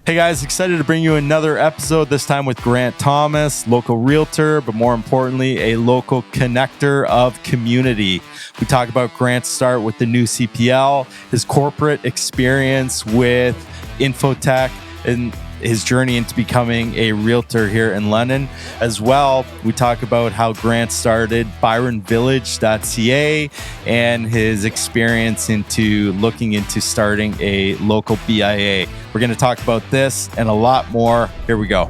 Hey guys, excited to bring you another episode, this time with Grant Thomas, local realtor, but more importantly, a local connector of community. We talk about Grant's start with the new CPL, his corporate experience with Infotech, and his journey into becoming a realtor here in London. As well, we talk about how Grant started byronvillage.ca and his experience into looking into starting a local BIA. We're going to talk about this and a lot more. Here we go.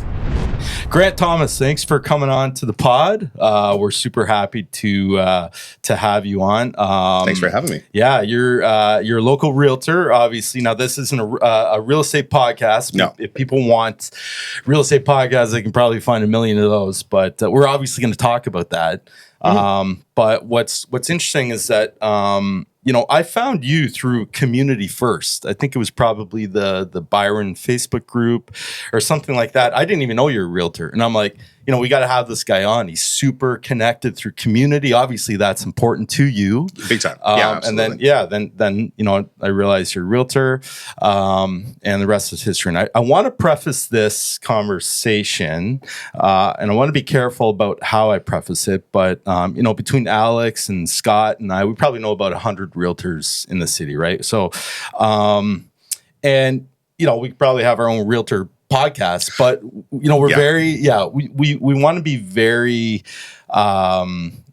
Grant Thomas, thanks for coming on to the pod. We're super happy to have you on. Thanks for having me. Yeah, you're a local realtor. Obviously, now this isn't a real estate podcast. No. If people want real estate podcasts, they can probably find a million of those. But we're obviously going to talk about that. Mm-hmm. But what's interesting is that I found you through Community First. I think it was probably the Byron Facebook group or something like that. I didn't even know you're a realtor. And I'm like, we got to have this guy on. He's super connected through community. Obviously, that's important to you. Big time. And then I realized you're a realtor, and the rest is history. And I want to preface this conversation, and I want to be careful about how I preface it. But, between Alex and Scott and I, we probably know about 100 realtors in the city, right? So, we probably have our own realtor podcast, but we're we want to be very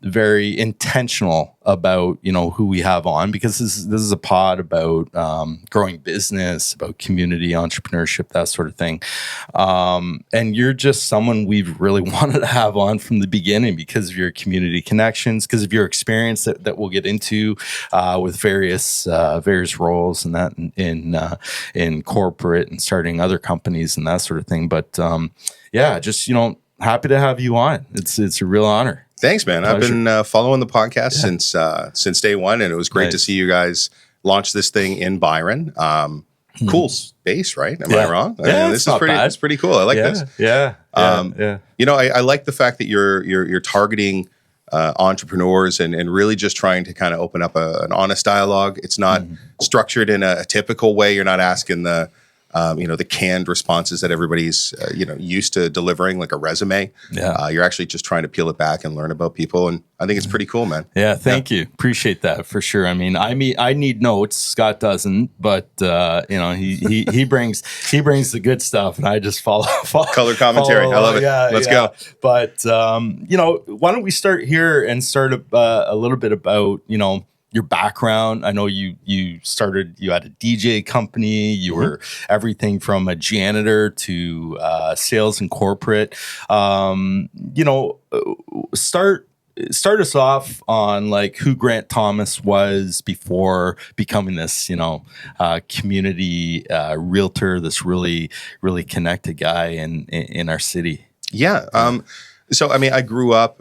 very intentional about who we have on, because this is a pod about growing business, about community, entrepreneurship, that sort of thing. And you're just someone we've really wanted to have on from the beginning because of your community connections, because of your experience that we'll get into with various roles and that in corporate and starting other companies and that sort of thing. But happy to have you on. It's a real honor. Thanks, man. Pleasure. I've been following the podcast since day one, and it was great to see you guys launch this thing in Byron. Cool space, right? Am I wrong? Yeah, this is pretty. It's pretty cool. I like this. Yeah. I like the fact that you're targeting entrepreneurs and really just trying to kind of open up an honest dialogue. It's not structured in a typical way. You're not asking the canned responses that everybody's, used to delivering, like a resume. Yeah. You're actually just trying to peel it back and learn about people. And I think it's pretty cool, man. Yeah. Thank you. Appreciate that for sure. I mean, I need notes. Scott doesn't, but, he brings the good stuff, and I just follow color commentary. I love it. Yeah, Let's go. But, why don't we start here and start a little bit about, your background. I know you had a DJ company. You were everything from a janitor to sales and corporate. Start us off on like who Grant Thomas was before becoming this, community realtor, this really, really connected guy in our city. Yeah. I grew up,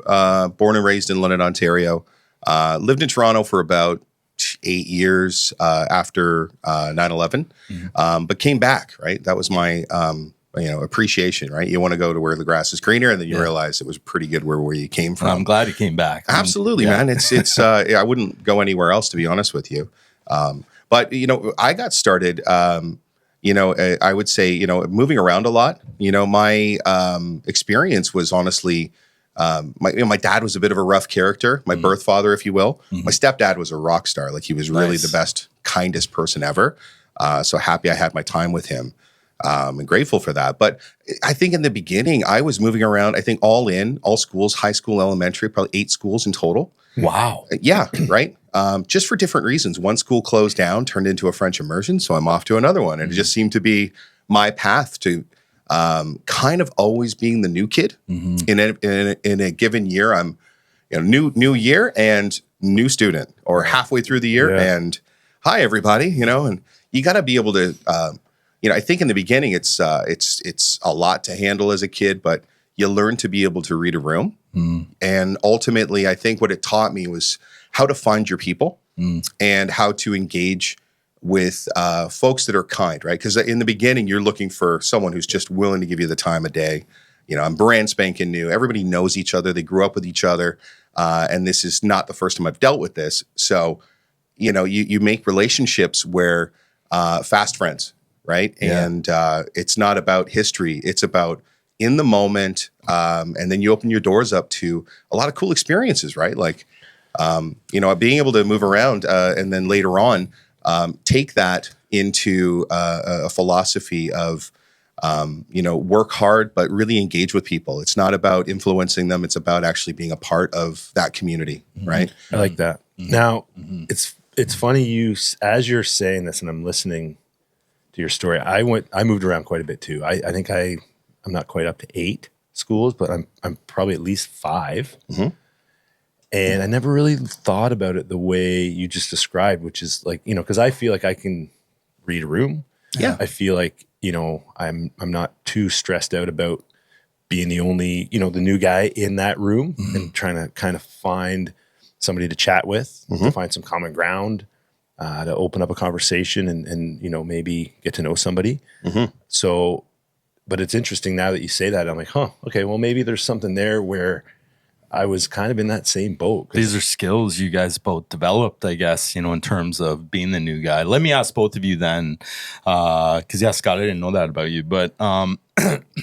born and raised in London, Ontario. Lived in Toronto for about 8 years after 9/11, but came back, right? That was my, appreciation, right? You want to go to where the grass is greener, and then you realize it was pretty good where you came from. I'm glad you came back. Absolutely, man. It's I wouldn't go anywhere else, to be honest with you. But I got started, I would say, moving around a lot. My experience was honestly, my dad was a bit of a rough character, my birth father, if you will. My stepdad was a rock star. Like, he was really the best, kindest person ever. So happy I had my time with him, and grateful for that. But I think in the beginning, I was moving around, I think all schools, high school, elementary, probably 8 schools in total. Wow. Yeah. Right. Just for different reasons. One school closed down, turned into a French immersion. So I'm off to another one. And it just seemed to be my path to kind of always being the new kid in a given year. I'm new year and new student, or halfway through the year and hi everybody, and you got to be able to, I think in the beginning it's a lot to handle as a kid, but you learn to be able to read a room. And ultimately, I think what it taught me was how to find your people and how to engage with folks that are kind, right? Because in the beginning, you're looking for someone who's just willing to give you the time of day. I'm brand spanking new. Everybody knows each other. They grew up with each other. And this is not the first time I've dealt with this. So, you make relationships where fast friends, right? Yeah. And it's not about history. It's about in the moment. And then you open your doors up to a lot of cool experiences, right? Like, being able to move around and then later on take that into a philosophy of, work hard, but really engage with people. It's not about influencing them. It's about actually being a part of that community, right? I like that. Now, it's funny as you're saying this and I'm listening to your story, I moved around quite a bit too. I think I'm not quite up to 8 schools, but I'm probably at least 5. And I never really thought about it the way you just described, which is like, because I feel like I can read a room. Yeah. I feel like, I'm not too stressed out about being the only, the new guy in that room and trying to kind of find somebody to chat with, to find some common ground, to open up a conversation and maybe get to know somebody. So, but it's interesting now that you say that, I'm like, okay, well, maybe there's something there where I was kind of in that same boat. These are skills you guys both developed, I guess, in terms of being the new guy. Let me ask both of you then, because Scott, I didn't know that about you, but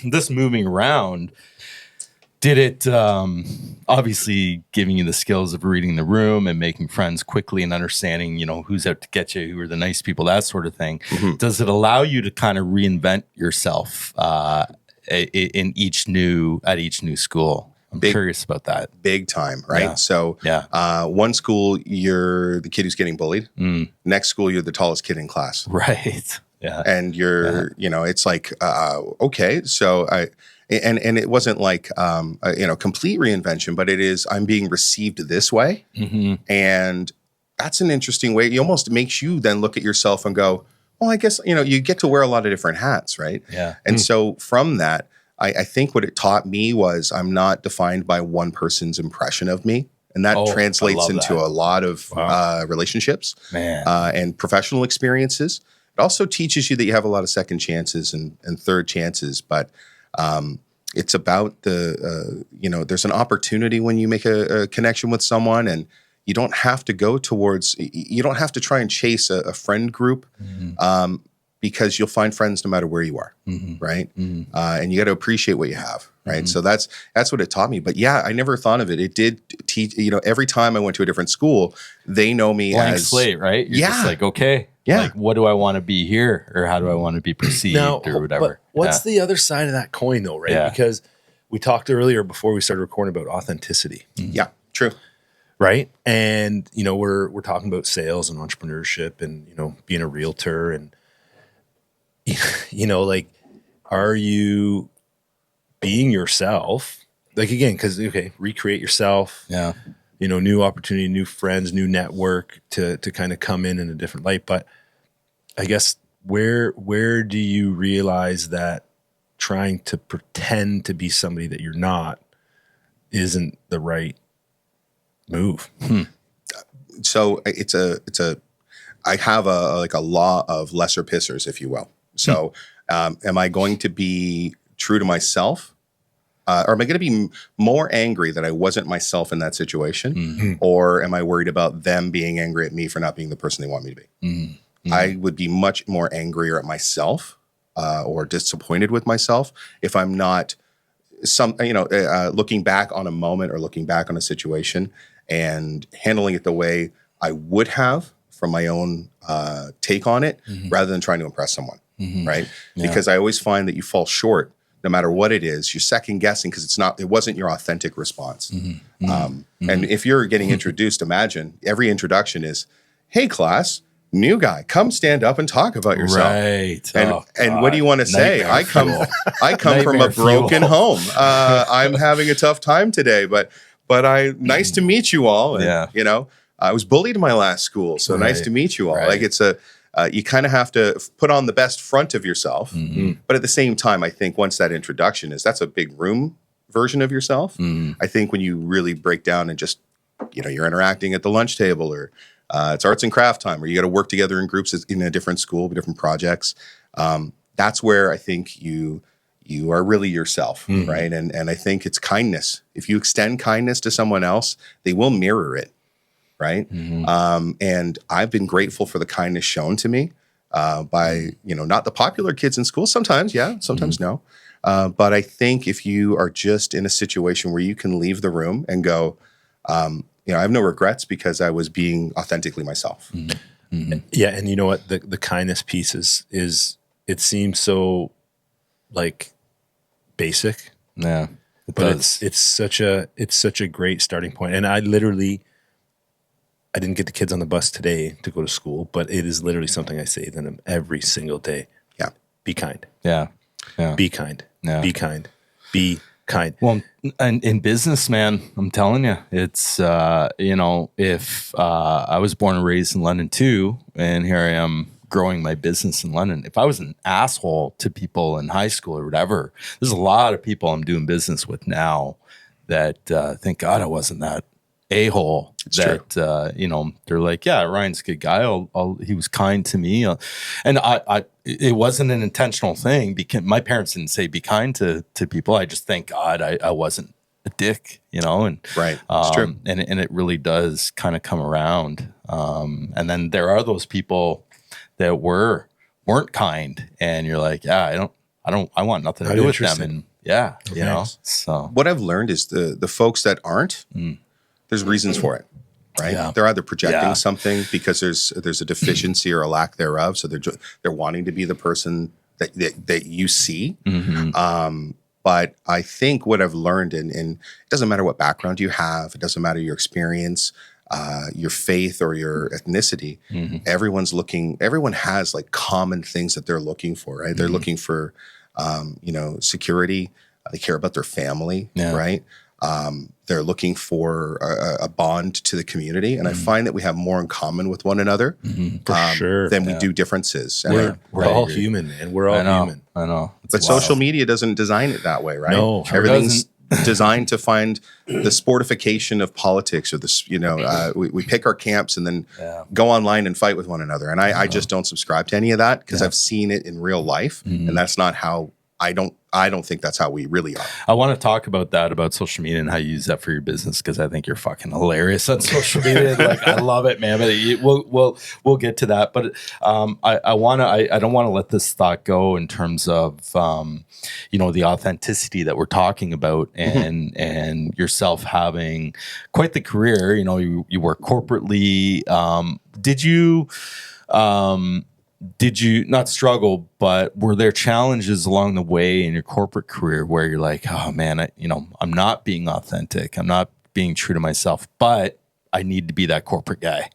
this moving around, did it obviously giving you the skills of reading the room and making friends quickly and understanding, who's out to get you, who are the nice people, that sort of thing. Does it allow you to kind of reinvent yourself at each new school? I'm curious about that. Big time, right? Yeah. So one school, you're the kid who's getting bullied. Next school, you're the tallest kid in class. Right. Yeah. And you're, it's like, okay. So and it wasn't like, complete reinvention, but it is, I'm being received this way. And that's an interesting way. It almost makes you then look at yourself and go, well, I guess, you get to wear a lot of different hats, right? Yeah. And so from that, I think what it taught me was I'm not defined by one person's impression of me. And that translates into a lot of relationships and professional experiences. It also teaches you that you have a lot of second chances and third chances. But it's about there's an opportunity when you make a connection with someone, and you don't have to you don't have to try and chase a friend group. Because you'll find friends no matter where you are, right? And you got to appreciate what you have, right? So that's what it taught me. But yeah, I never thought of it. It did teach. Every time I went to a different school, they know me blank as slate, right? You're just like, okay, like, what do I want to be here, or how do I want to be perceived, or whatever? But what's the other side of that coin, though, right? Yeah. Because we talked earlier before we started recording about authenticity. Yeah, true. Right. And, we're talking about sales and entrepreneurship and, being a realtor and, like, are you being yourself? Like, again, because, recreate yourself. Yeah. New opportunity, new friends, new network to kind of come in a different light. But I guess where do you realize that trying to pretend to be somebody that you're not isn't the right move? So I have a law of lesser pissers, if you will. So, am I going to be true to myself? Or am I going to be more angry that I wasn't myself in that situation? Or am I worried about them being angry at me for not being the person they want me to be? I would be much more angrier at myself or disappointed with myself if I'm not looking back on a moment or looking back on a situation and handling it the way I would have from my own take on it, rather than trying to impress someone. Right? Yeah. Because I always find that you fall short no matter what it is. You're second guessing because it wasn't your authentic response. And if you're getting introduced, imagine every introduction is, hey class, new guy, come stand up and talk about yourself. Right. And what do you want to say? I come from a broken home. I'm having a tough time today, but nice to meet you all. And, I was bullied in my last school, so nice to meet you all. Right. Like it's you kind of have to put on the best front of yourself. But at the same time, I think once that introduction that's a big room version of yourself. I think when you really break down and just, you're interacting at the lunch table or it's arts and craft time, or you got to work together in groups in a different school, different projects. That's where I think you are really yourself, right? And I think it's kindness. If you extend kindness to someone else, they will mirror it. Right. And I've been grateful for the kindness shown to me. by, not the popular kids in school. Sometimes, yeah, sometimes no. But I think if you are just in a situation where you can leave the room and go, I have no regrets because I was being authentically myself. Yeah. And you know what? The kindness piece is it seems so like basic. Yeah. But it's such a great starting point. And I didn't get the kids on the bus today to go to school, but it is literally something I say to them every single day. Yeah. Be kind. Yeah. Yeah. Be kind. Yeah. Be kind. Be kind. Well, and in business, man, I'm telling you, it's, if I was born and raised in London too, and here I am growing my business in London, if I was an asshole to people in high school or whatever, there's a lot of people I'm doing business with now that thank God I wasn't that a-hole. It's that true. They're like, yeah, Ryan's a good guy. He was kind to me, and it wasn't an intentional thing because my parents didn't say be kind to people. I just thank God I wasn't a dick, and Right. It's true. and it really does kind of come around. And then there are those people that weren't kind, and you're like, yeah, I want nothing to do with them, and yeah, Nice. So What I've learned is the folks that aren't, there's reasons for it, right? Yeah. They're either projecting Yeah. something because there's a deficiency or a lack thereof, so they're wanting to be the person that you see. But I think what I've learned, and it doesn't matter what background you have, it doesn't matter your experience, your faith or your ethnicity. Everyone has like common things that they're looking for, right? They're looking for, security. They care about their family, right? They're looking for a bond to the community. And I find that we have more in common with one another than we do differences. And We're all human, man. We're all human. I know. but social media doesn't design it that way, right? No, sure everything's designed to find the sportification of politics, or this, we pick our camps and then go online and fight with one another. And I just don't subscribe to any of that because I've seen it in real life, and that's not how. I don't think that's how we really are. I want to talk about social media and how you use that for your business, because I think you're fucking hilarious on social media. Like, I love it, man. But we'll get to that. But I don't want to let this thought go in terms of the authenticity that we're talking about, and yourself having quite the career. You work corporately. Did you not struggle, but were there challenges along the way in your corporate career where you're like, oh man, I'm not being authentic. I'm not being true to myself, but I need to be that corporate guy,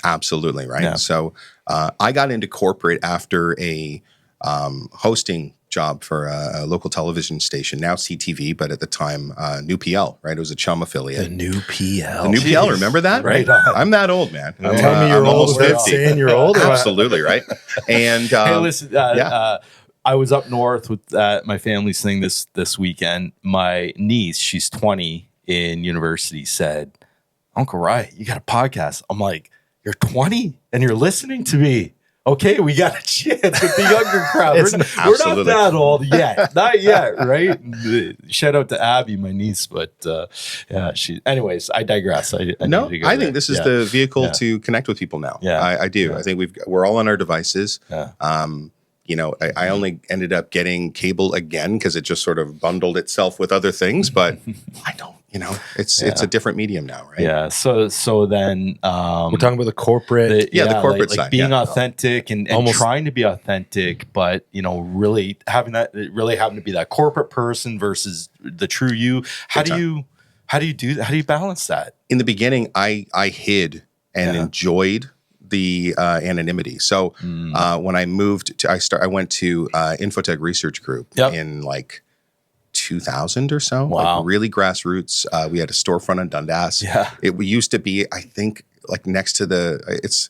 Absolutely. Right. Yeah. So I got into corporate after a hosting job for a local television station, now CTV, but at the time, New PL, right? It was a Chum affiliate. The new PL. The New PL, remember that? Right. I'm that old, man. Tell me you're I'm old almost without 50. saying you're old. Absolutely, right? And Hey, listen, I was up north with my family's thing this weekend. My niece, she's 20 in university, said, Uncle Ryan, you got a podcast. I'm like, you're 20 and you're listening to me. Okay, we got a chance with the younger crowd. We're not that old yet. Not yet, right? Shout out to Abby, my niece. But anyways, I digress. I think this is the vehicle to connect with people now. Yeah. I do. Yeah. I think we're all on our devices. Yeah. I only ended up getting cable again because it just sort of bundled itself with other things, but I don't, it's a different medium now, right? Yeah. So then we're talking about the corporate. the corporate like side. being authentic and Almost trying to be authentic, but really having to be that corporate person versus the true you. How do you do that? How do you balance that? In the beginning, I hid and enjoyed the anonymity. So when I moved I went to Infotech Research Group in like 2000 or so. Wow. Like really grassroots. We had a storefront on Dundas. Yeah. We used to be, I think, like next to it's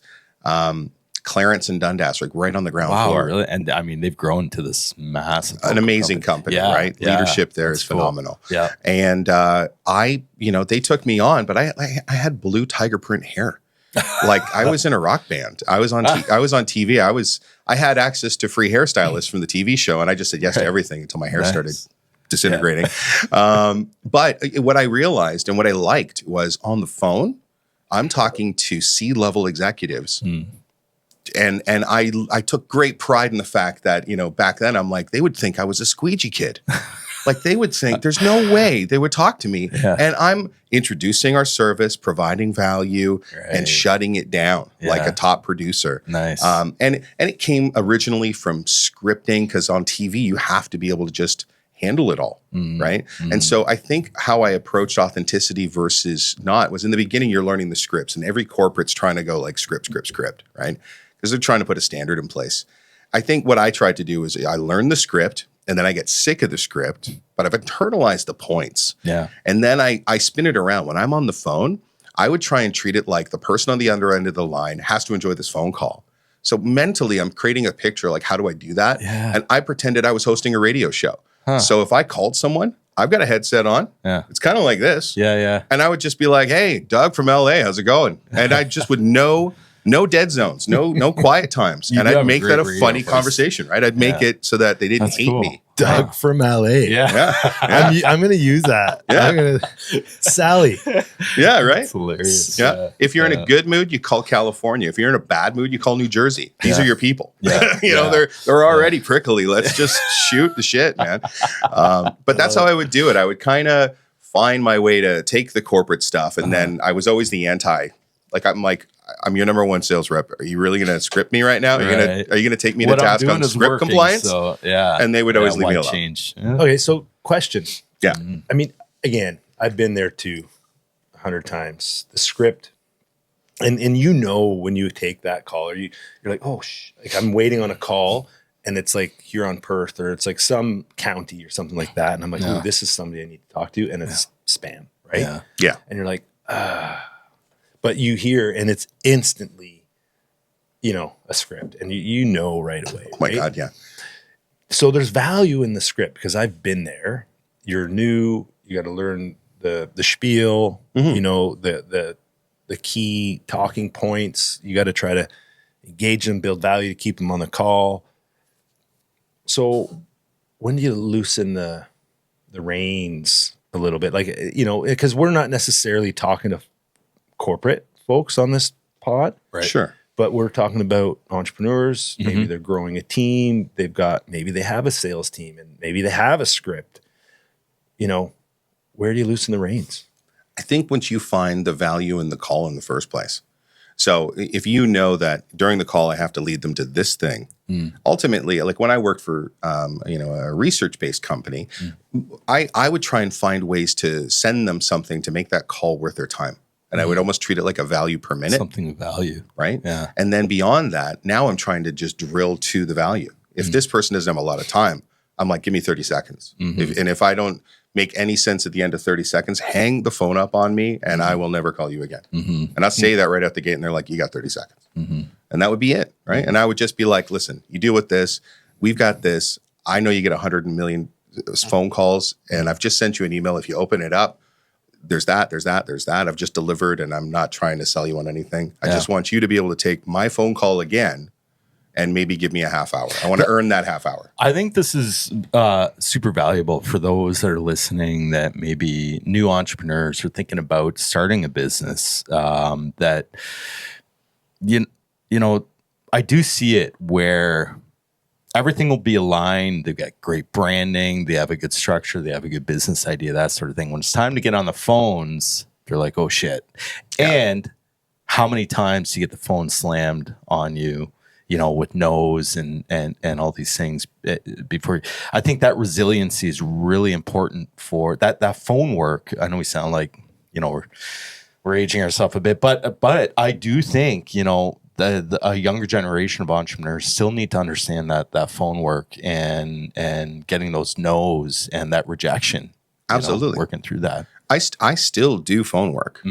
Clarence and Dundas, like right on the ground floor. Really? And I mean, they've grown to this massive, an amazing company, right? Yeah. Leadership there is That's cool. phenomenal. Yeah. And they took me on, but I had blue tiger print hair. Like I was in a rock band. I was on TV. I had access to free hairstylists from the TV show, and I just said yes to everything until my hair started disintegrating. But what I realized and what I liked was on the phone, I'm talking to C-level executives And I took great pride in the fact that, back then I'm like, they would think I was a squeegee kid. Like they would think there's no way they would talk to me. Yeah. And I'm introducing our service, providing value, and shutting it down like a top producer. Nice. And it came originally from scripting, because on TV you have to be able to just handle it all, right? And so I think how I approached authenticity versus not was, in the beginning you're learning the scripts, and every corporate's trying to go like script, right? Because they're trying to put a standard in place. I think what I tried to do is I learned the script, and then I get sick of the script, but I've internalized the points. Yeah. And then I spin it around. When I'm on the phone, I would try and treat it like the person on the other end of the line has to enjoy this phone call. So mentally, I'm creating a picture, like, how do I do that? Yeah. And I pretended I was hosting a radio show. Huh. So if I called someone, I've got a headset on. Yeah. It's kind of like this. Yeah. And I would just be like, hey, Doug from LA, how's it going? And I just would know. No dead zones, no quiet times. And I'd make that a funny conversation, right? I'd make it so that they didn't hate me. Doug from LA. Yeah. I'm going to use that. Yeah. Sally. Yeah, right? It's hilarious. Yeah. If you're in a good mood, you call California. If you're in a bad mood, you call New Jersey. These are your people. Yeah. They're already prickly. Let's just shoot the shit, man. But that's how I would do it. I would kind of find my way to take the corporate stuff. And then I was always the anti. I'm your number one sales rep. Are you really going to script me right now? Are you going to take me to task on script compliance? So, yeah. And they would always leave me alone. Change. Yeah. Okay, so question. Yeah. I mean, again, I've been there too 100 times. The script, and when you take that call, or you're like, like I'm waiting on a call, and it's like you're on Perth, or it's like some county or something like that, and I'm like, oh, this is somebody I need to talk to, and it's spam, right? Yeah. And you're like, but you hear, and it's instantly, a script, and you know right away. Oh my God, yeah. So there's value in the script, because I've been there. You're new. You got to learn the spiel. The key talking points. You got to try to engage them, build value to keep them on the call. So when do you loosen the reins a little bit? Like, because we're not necessarily talking to corporate folks on this pod, right? Sure. But we're talking about entrepreneurs. Maybe they're growing a team. Maybe they have a sales team, and maybe they have a script. Where do you loosen the reins? I think once you find the value in the call in the first place. So if you know that during the call I have to lead them to this thing, ultimately, like when I worked for a research-based company, I would try and find ways to send them something to make that call worth their time. And I would almost treat it like a value per minute. Something of value. Right? Yeah. And then beyond that, now I'm trying to just drill to the value. If this person doesn't have a lot of time, I'm like, give me 30 seconds. If I don't make any sense at the end of 30 seconds, hang the phone up on me and I will never call you again. And I'll say that right out the gate, and they're like, you got 30 seconds. And that would be it, right? And I would just be like, listen, you deal with this. We've got this. I know you get 100 million phone calls, and I've just sent you an email. If you open it up, there's that. I've just delivered, and I'm not trying to sell you on anything. I just want you to be able to take my phone call again and maybe give me a half hour. I want to earn that half hour. I think this is super valuable for those that are listening, that maybe new entrepreneurs are thinking about starting a business, that, I do see it where everything will be aligned. They've got great branding. They have a good structure. They have a good business idea, that sort of thing. When it's time to get on the phones, they're like, oh, shit. Yeah. And how many times do you get the phone slammed on you, with no's and all these things before? I think that resiliency is really important for that phone work. I know we sound like, we're aging ourselves a bit, but I do think, a younger generation of entrepreneurs still need to understand that phone work and getting those no's and that rejection. Absolutely. Working through that. I still do phone work.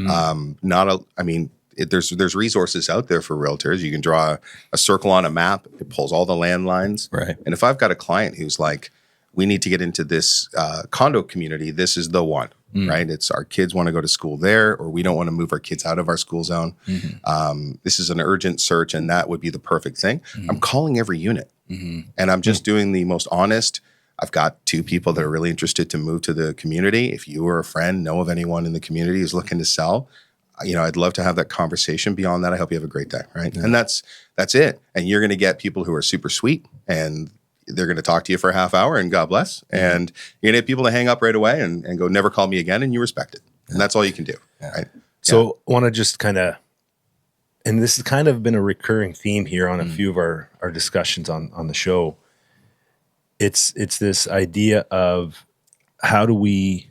There's resources out there for realtors. You can draw a circle on a map. It pulls all the landlines. Right. And if I've got a client who's like, we need to get into this condo community, this is the one, right? It's our kids want to go to school there, or we don't want to move our kids out of our school zone. This is an urgent search, and that would be the perfect thing. I'm calling every unit, and I'm just doing the most honest. I've got 2 people that are really interested to move to the community. If you or a friend know of anyone in the community who's looking to sell, I'd love to have that conversation. Beyond that, I hope you have a great day, right? And that's it. And you're going to get people who are super sweet, and they're going to talk to you for a half hour, and God bless. And you're going to get people to hang up right away and go, never call me again, and you respect it. And that's all you can do, right? So I want to just kind of, and this has kind of been a recurring theme here on a few of our discussions on the show. It's this idea of how do we,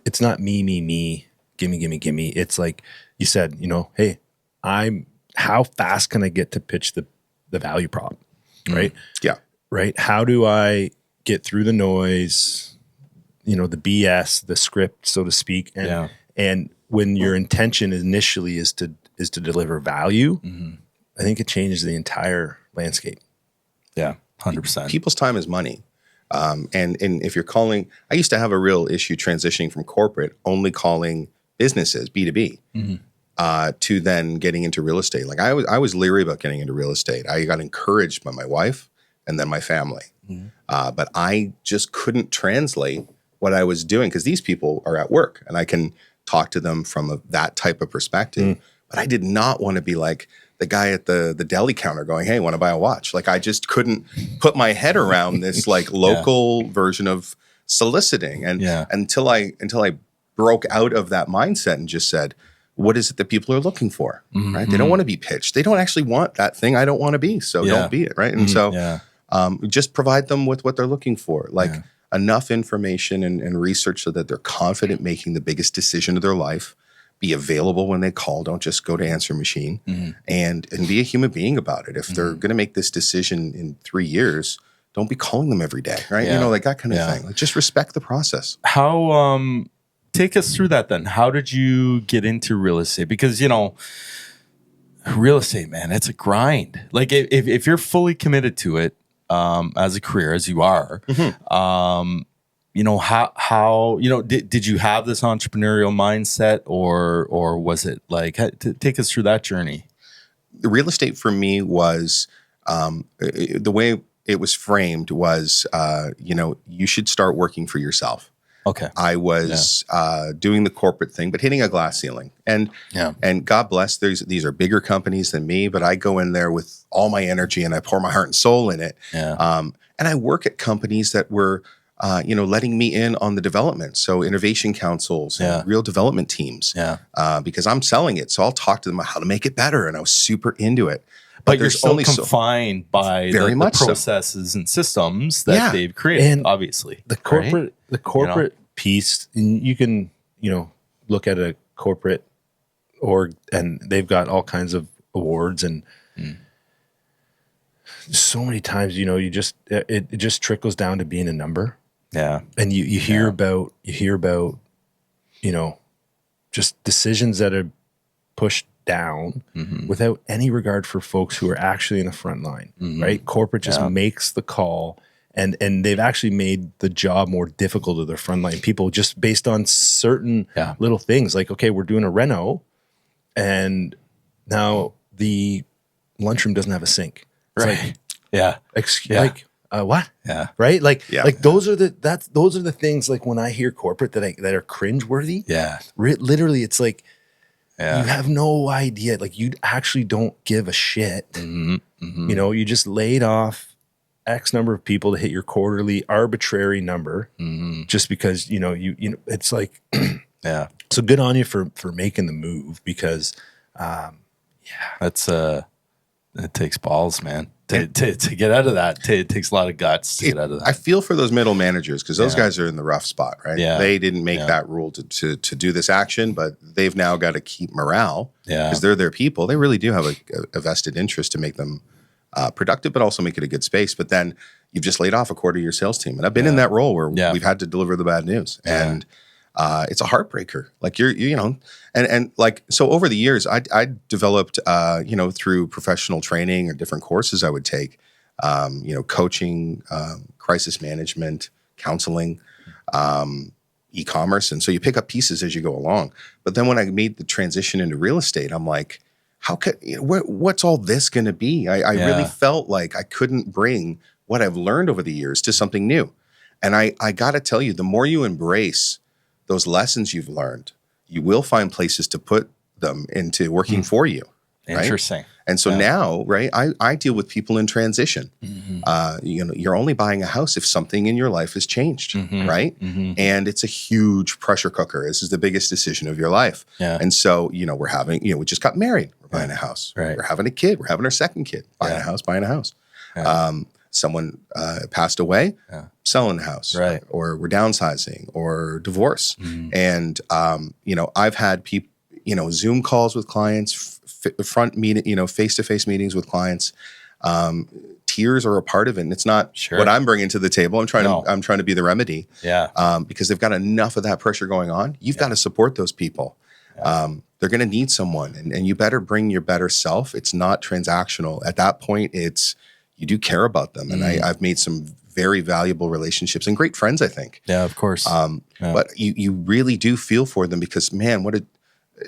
it's not me, gimme. It's like you said, hey, how fast can I get to pitch the value prop, right? Yeah. Right. How do I get through the noise, the BS, the script, so to speak. And when your intention initially is to deliver value, I think it changes the entire landscape. Yeah. 100%. People's time is money. And if you're calling, I used to have a real issue transitioning from corporate, only calling businesses, B2B, to then getting into real estate. Like I was leery about getting into real estate. I got encouraged by my wife and then my family. But I just couldn't translate what I was doing because these people are at work and I can talk to them from that type of perspective. But I did not want to be like the guy at the deli counter going, hey, want to buy a watch? Like I just couldn't put my head around this like local version of soliciting. And until I broke out of that mindset and just said, what is it that people are looking for? Right? They don't want to be pitched. They don't actually want that thing I don't want to be. So don't be it. Right. And so just provide them with what they're looking for. Like enough information and research so that they're confident making the biggest decision of their life. Be available when they call. Don't just go to answer machine and be a human being about it. If they're going to make this decision in 3 years, don't be calling them every day. Right. Like that kind of thing. Like just respect the process. How, take us through that then. How did you get into real estate? Because, real estate, man, it's a grind. Like if you're fully committed to it, as a career, as you are, how did you have this entrepreneurial mindset or was it like, take us through that journey? The real estate for me was, the way it was framed was, you should start working for yourself. Okay. I was doing the corporate thing, but hitting a glass ceiling. And God bless, these are bigger companies than me, but I go in there with all my energy and I pour my heart and soul in it. And I work at companies that were, letting me in on the development. So innovation councils and real development teams. Because I'm selling it. So I'll talk to them about how to make it better. And I was super into it. But you're still confined by the processes and systems that they've created, and obviously. The corporate piece, you can, look at a corporate org and they've got all kinds of awards and so many times, it just trickles down to being a number. Yeah. And you hear about, just decisions that are pushed down without any regard for folks who are actually in the front line, right? Corporate just makes the call and they've actually made the job more difficult to their frontline people just based on certain little things. Like, okay, we're doing a reno and now the lunchroom doesn't have a sink. It's like, what? Yeah. Right? Like those are the things like when I hear corporate that are cringeworthy. Yeah. Literally it's like, you have no idea. Like you actually don't give a shit. You just laid off X number of people to hit your quarterly arbitrary number just because, it's like, So good on you for making the move because, that's, it takes balls, man. To get out of that, it takes a lot of guts to get out of that. I feel for those middle managers because those guys are in the rough spot, right? Yeah. They didn't make that rule to do this action, but they've now got to keep morale because they're their people. They really do have a vested interest to make them productive, but also make it a good space. But then you've just laid off a quarter of your sales team. And I've been in that role where we've had to deliver the bad news. And it's a heartbreaker. Like and like, so over the years, I developed, through professional training or different courses I would take, coaching, crisis management, counseling, e-commerce. And so you pick up pieces as you go along. But then when I made the transition into real estate, I'm like, how could, what's all this going to be? I really felt like I couldn't bring what I've learned over the years to something new. And I got to tell you, the more you embrace those lessons you've learned, you will find places to put them into working for you. Right? Interesting. And so now, right, I deal with people in transition. You're only buying a house if something in your life has changed, right? And it's a huge pressure cooker. This is the biggest decision of your life. Yeah. And so, we're having, we just got married. We're buying a house. Right. We're having a kid. We're having our second kid. Buying a house. Yeah. Someone passed away, selling the house. Right. Or we're downsizing or divorce. And, I've had people, Zoom calls with clients, face-to-face meetings with clients. Tears are a part of it. And it's not what I'm bringing to the table. I'm trying to be the remedy. Yeah. Because they've got enough of that pressure going on. You've got to support those people. They're going to need someone, and you better bring your better self. It's not transactional. At that point, you do care about them. And I've made some very valuable relationships and great friends, I think. Yeah, of course. But you really do feel for them because, man,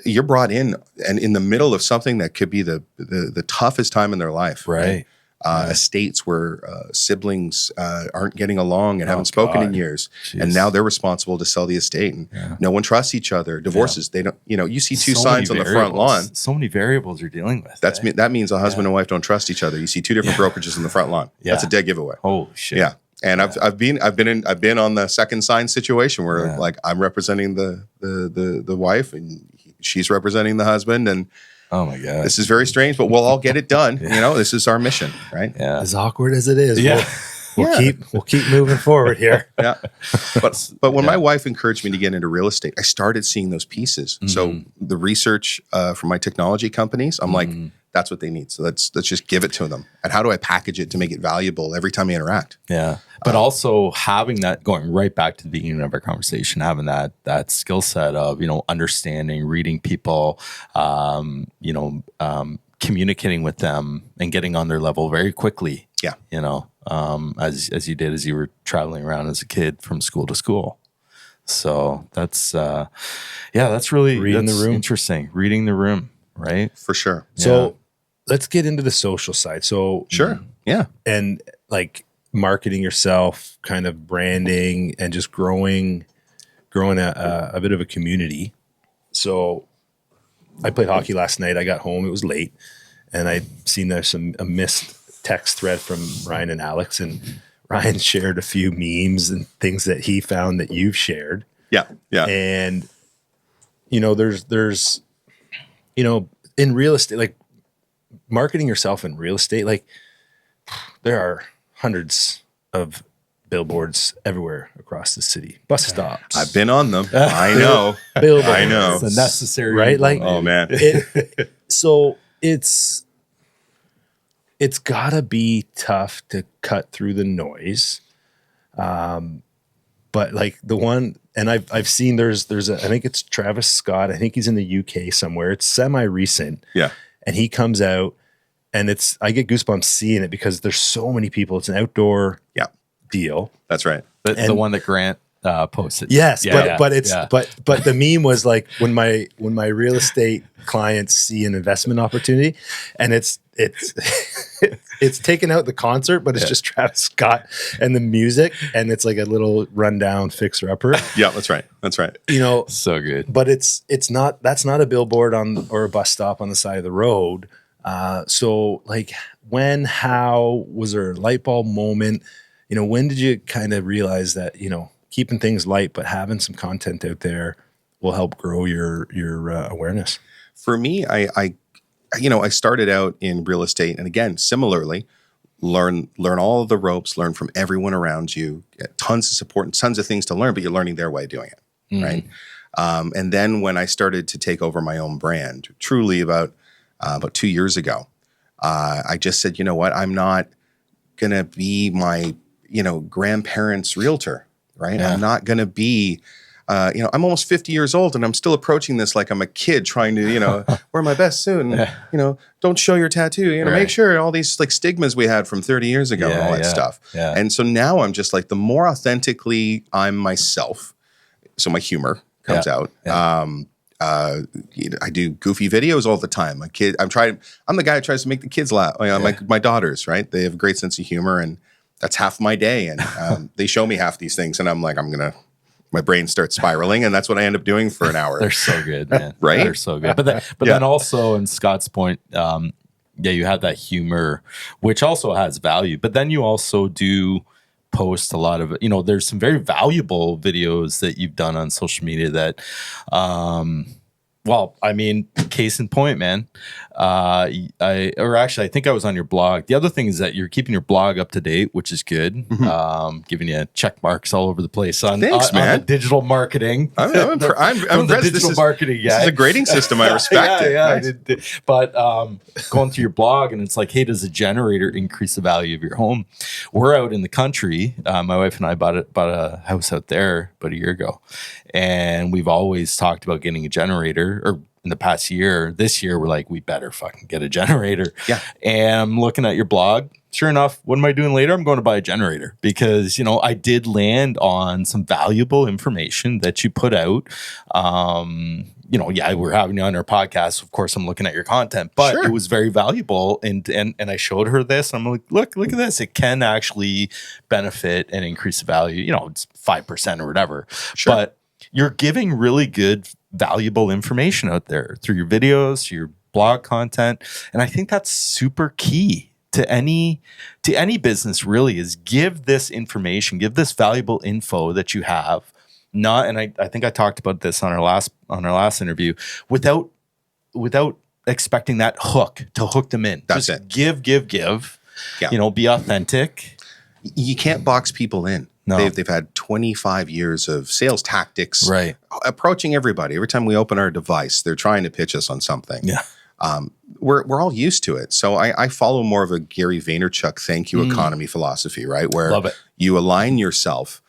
you're brought in and in the middle of something that could be the toughest time in their life. Right. Estates where siblings aren't getting along and haven't spoken in years. Jeez. And now they're responsible to sell the estate and no one trusts each other. Divorces, they don't, you see two signs on the front lawn. So many variables you're dealing with. That means a husband and wife don't trust each other. You see two different brokerages in the front lawn. That's a dead giveaway. Holy shit. Yeah. And I've been on the second sign situation where like I'm representing the wife and she's representing the husband, and oh my god, this is very strange, but we'll all get it done. This is our mission, right? Yeah. As awkward as it is, yeah. We'll keep moving forward here. Yeah. But when my wife encouraged me to get into real estate, I started seeing those pieces. So the research from my technology companies, I'm like, that's what they need. So let's just give it to them. And how do I package it to make it valuable every time we interact? Yeah. But also having that, going right back to the beginning of our conversation, having that skill set of, understanding, reading people, communicating with them and getting on their level very quickly. Yeah. As you did as you were traveling around as a kid from school to school. So that's really reading the room. Interesting. Reading the room, right? For sure. So let's get into the social side. So sure. Yeah. And like marketing yourself, kind of branding and just growing a bit of a community. So I played hockey last night. I got home. It was late and I'd seen there's a missed text thread from Ryan and Alex, and Ryan shared a few memes and things that he found that you've shared. Yeah. Yeah. And, there's in real estate, like marketing yourself in real estate, like there are hundreds of billboards everywhere across the city, bus stops. I've been on them. I know. Billboards. I know. It's a necessary, right? Like, oh man. So it's gotta be tough to cut through the noise. But like the one, and I've seen there's I think it's Travis Scott. I think he's in the UK somewhere. It's semi-recent. Yeah. And he comes out and I get goosebumps seeing it because there's so many people. It's an outdoor deal. That's right. The one that Grant posted. Yes. Yeah, but the meme was like when my real estate clients see an investment opportunity and it's taken out the concert, but it's just Travis Scott and the music, and it's like a little rundown fixer upper. Yeah, that's right. That's right. So good. But that's not a billboard or a bus stop on the side of the road. So like how was there a light bulb moment? When did you kind of realize that, keeping things light, but having some content out there will help grow your awareness? For me, I started out in real estate, and again, similarly, learn all of the ropes, learn from everyone around you, get tons of support and tons of things to learn, but you're learning their way of doing it, right? And then when I started to take over my own brand, truly about 2 years ago, I just said, you know what, I'm not gonna be my grandparents' realtor, right? Yeah. I'm not gonna be. I'm almost 50 years old and I'm still approaching this like I'm a kid trying to, wear my best suit and, don't show your tattoo, Right. make sure all these like stigmas we had from 30 years ago and all that stuff. Yeah. And so now I'm just like, the more authentically I'm myself, so my humor comes out. Yeah. I do goofy videos all the time. I'm the guy who tries to make the kids laugh. My daughters, right? They have a great sense of humor and that's half my day. And they show me half these things and I'm like, I'm going to my brain starts spiraling, and that's what I end up doing for an hour. They're so good, man. Right? They're so good. But then also, in Scott's point, you have that humor, which also has value. But then you also do post a lot of, there's some very valuable videos that you've done on social media that, case in point, man. I think I was on your blog. The other thing is that you're keeping your blog up to date, which is good. Mm-hmm. Giving you check marks all over the place on, Thanks, on the digital marketing. I'm the digital marketing guy. This is a grading system. I respect it. Nice. But going through your blog, and it's like, hey, does a generator increase the value of your home? We're out in the country. My wife and I bought a house out there about a year ago, and we've always talked about getting a generator. Or in the past year, this year, we're like, we better fucking get a generator. Yeah. And I'm looking at your blog. Sure enough, what am I doing later? I'm going to buy a generator because, I did land on some valuable information that you put out. We're having you on our podcast. Of course, I'm looking at your content, but It was very valuable. And I showed her this. And I'm like, look at this. It can actually benefit and increase the value. It's 5% or whatever. Sure. But you're giving really good, valuable information out there through your videos, your blog content. And I think that's super key to any business, really, is give this information, give this valuable info that you have. I think I talked about this on our last interview, without expecting that hook to hook them in. That's Just it. Give. Yeah. Be authentic. You can't box people in. No. They've had 25 years of sales tactics, right? Approaching everybody. Every time we open our device, they're trying to pitch us on something. Yeah. We're all used to it. So I follow more of a Gary Vaynerchuk thank you economy philosophy, right? Where Love it. You align yourself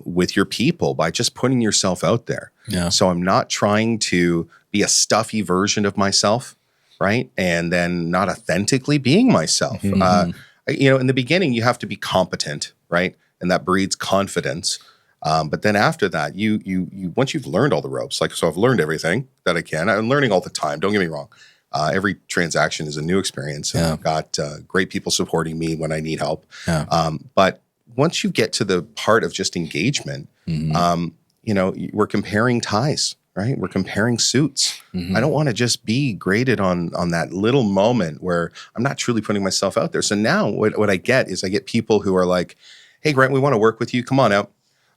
with your people by just putting yourself out there. Yeah. So I'm not trying to be a stuffy version of myself, right? And then not authentically being myself. Mm-hmm. In the beginning, you have to be competent, right? And that breeds confidence. But then after that, you once you've learned all the ropes, so I've learned everything that I can. I'm learning all the time. Don't get me wrong. Every transaction is a new experience. And I've got great people supporting me when I need help. Yeah. But once you get to the part of just engagement, we're comparing ties, right? We're comparing suits. Mm-hmm. I don't want to just be graded on that little moment where I'm not truly putting myself out there. So now what I get is I get people who are like, hey, Grant, we want to work with you. Come on out.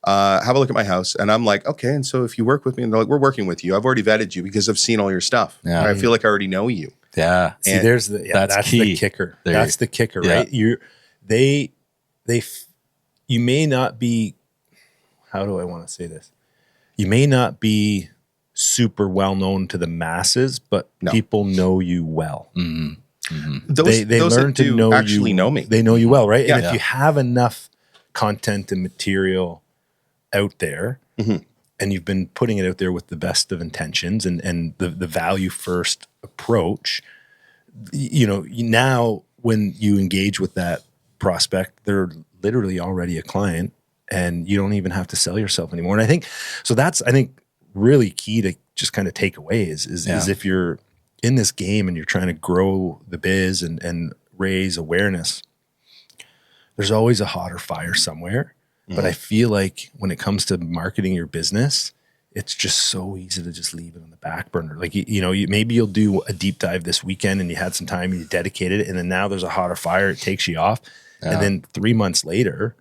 Have a look at my house. And I'm like, okay. And so if you work with me, and they're like, we're working with you. I've already vetted you because I've seen all your stuff. Yeah. I feel like I already know you. Yeah. See, that's the kicker. That's the kicker, right? You may not be, how do I want to say this? You may not be super well known to the masses, but people know you well. Mm-hmm. Mm-hmm. They learn to know actually know me. They know you well, right? Yeah. And if you have enough content and material out there, and you've been putting it out there with the best of intentions and the value first approach, now when you engage with that prospect, they're literally already a client and you don't even have to sell yourself anymore. And I think really key to just kind of take away is if you're in this game and you're trying to grow the biz and raise awareness, there's always a hotter fire somewhere. Mm-hmm. But I feel like when it comes to marketing your business, it's just so easy to just leave it on the back burner. Like, maybe you'll do a deep dive this weekend and you had some time and you dedicated it. And then now there's a hotter fire. It takes you off. Yeah. And then 3 months later,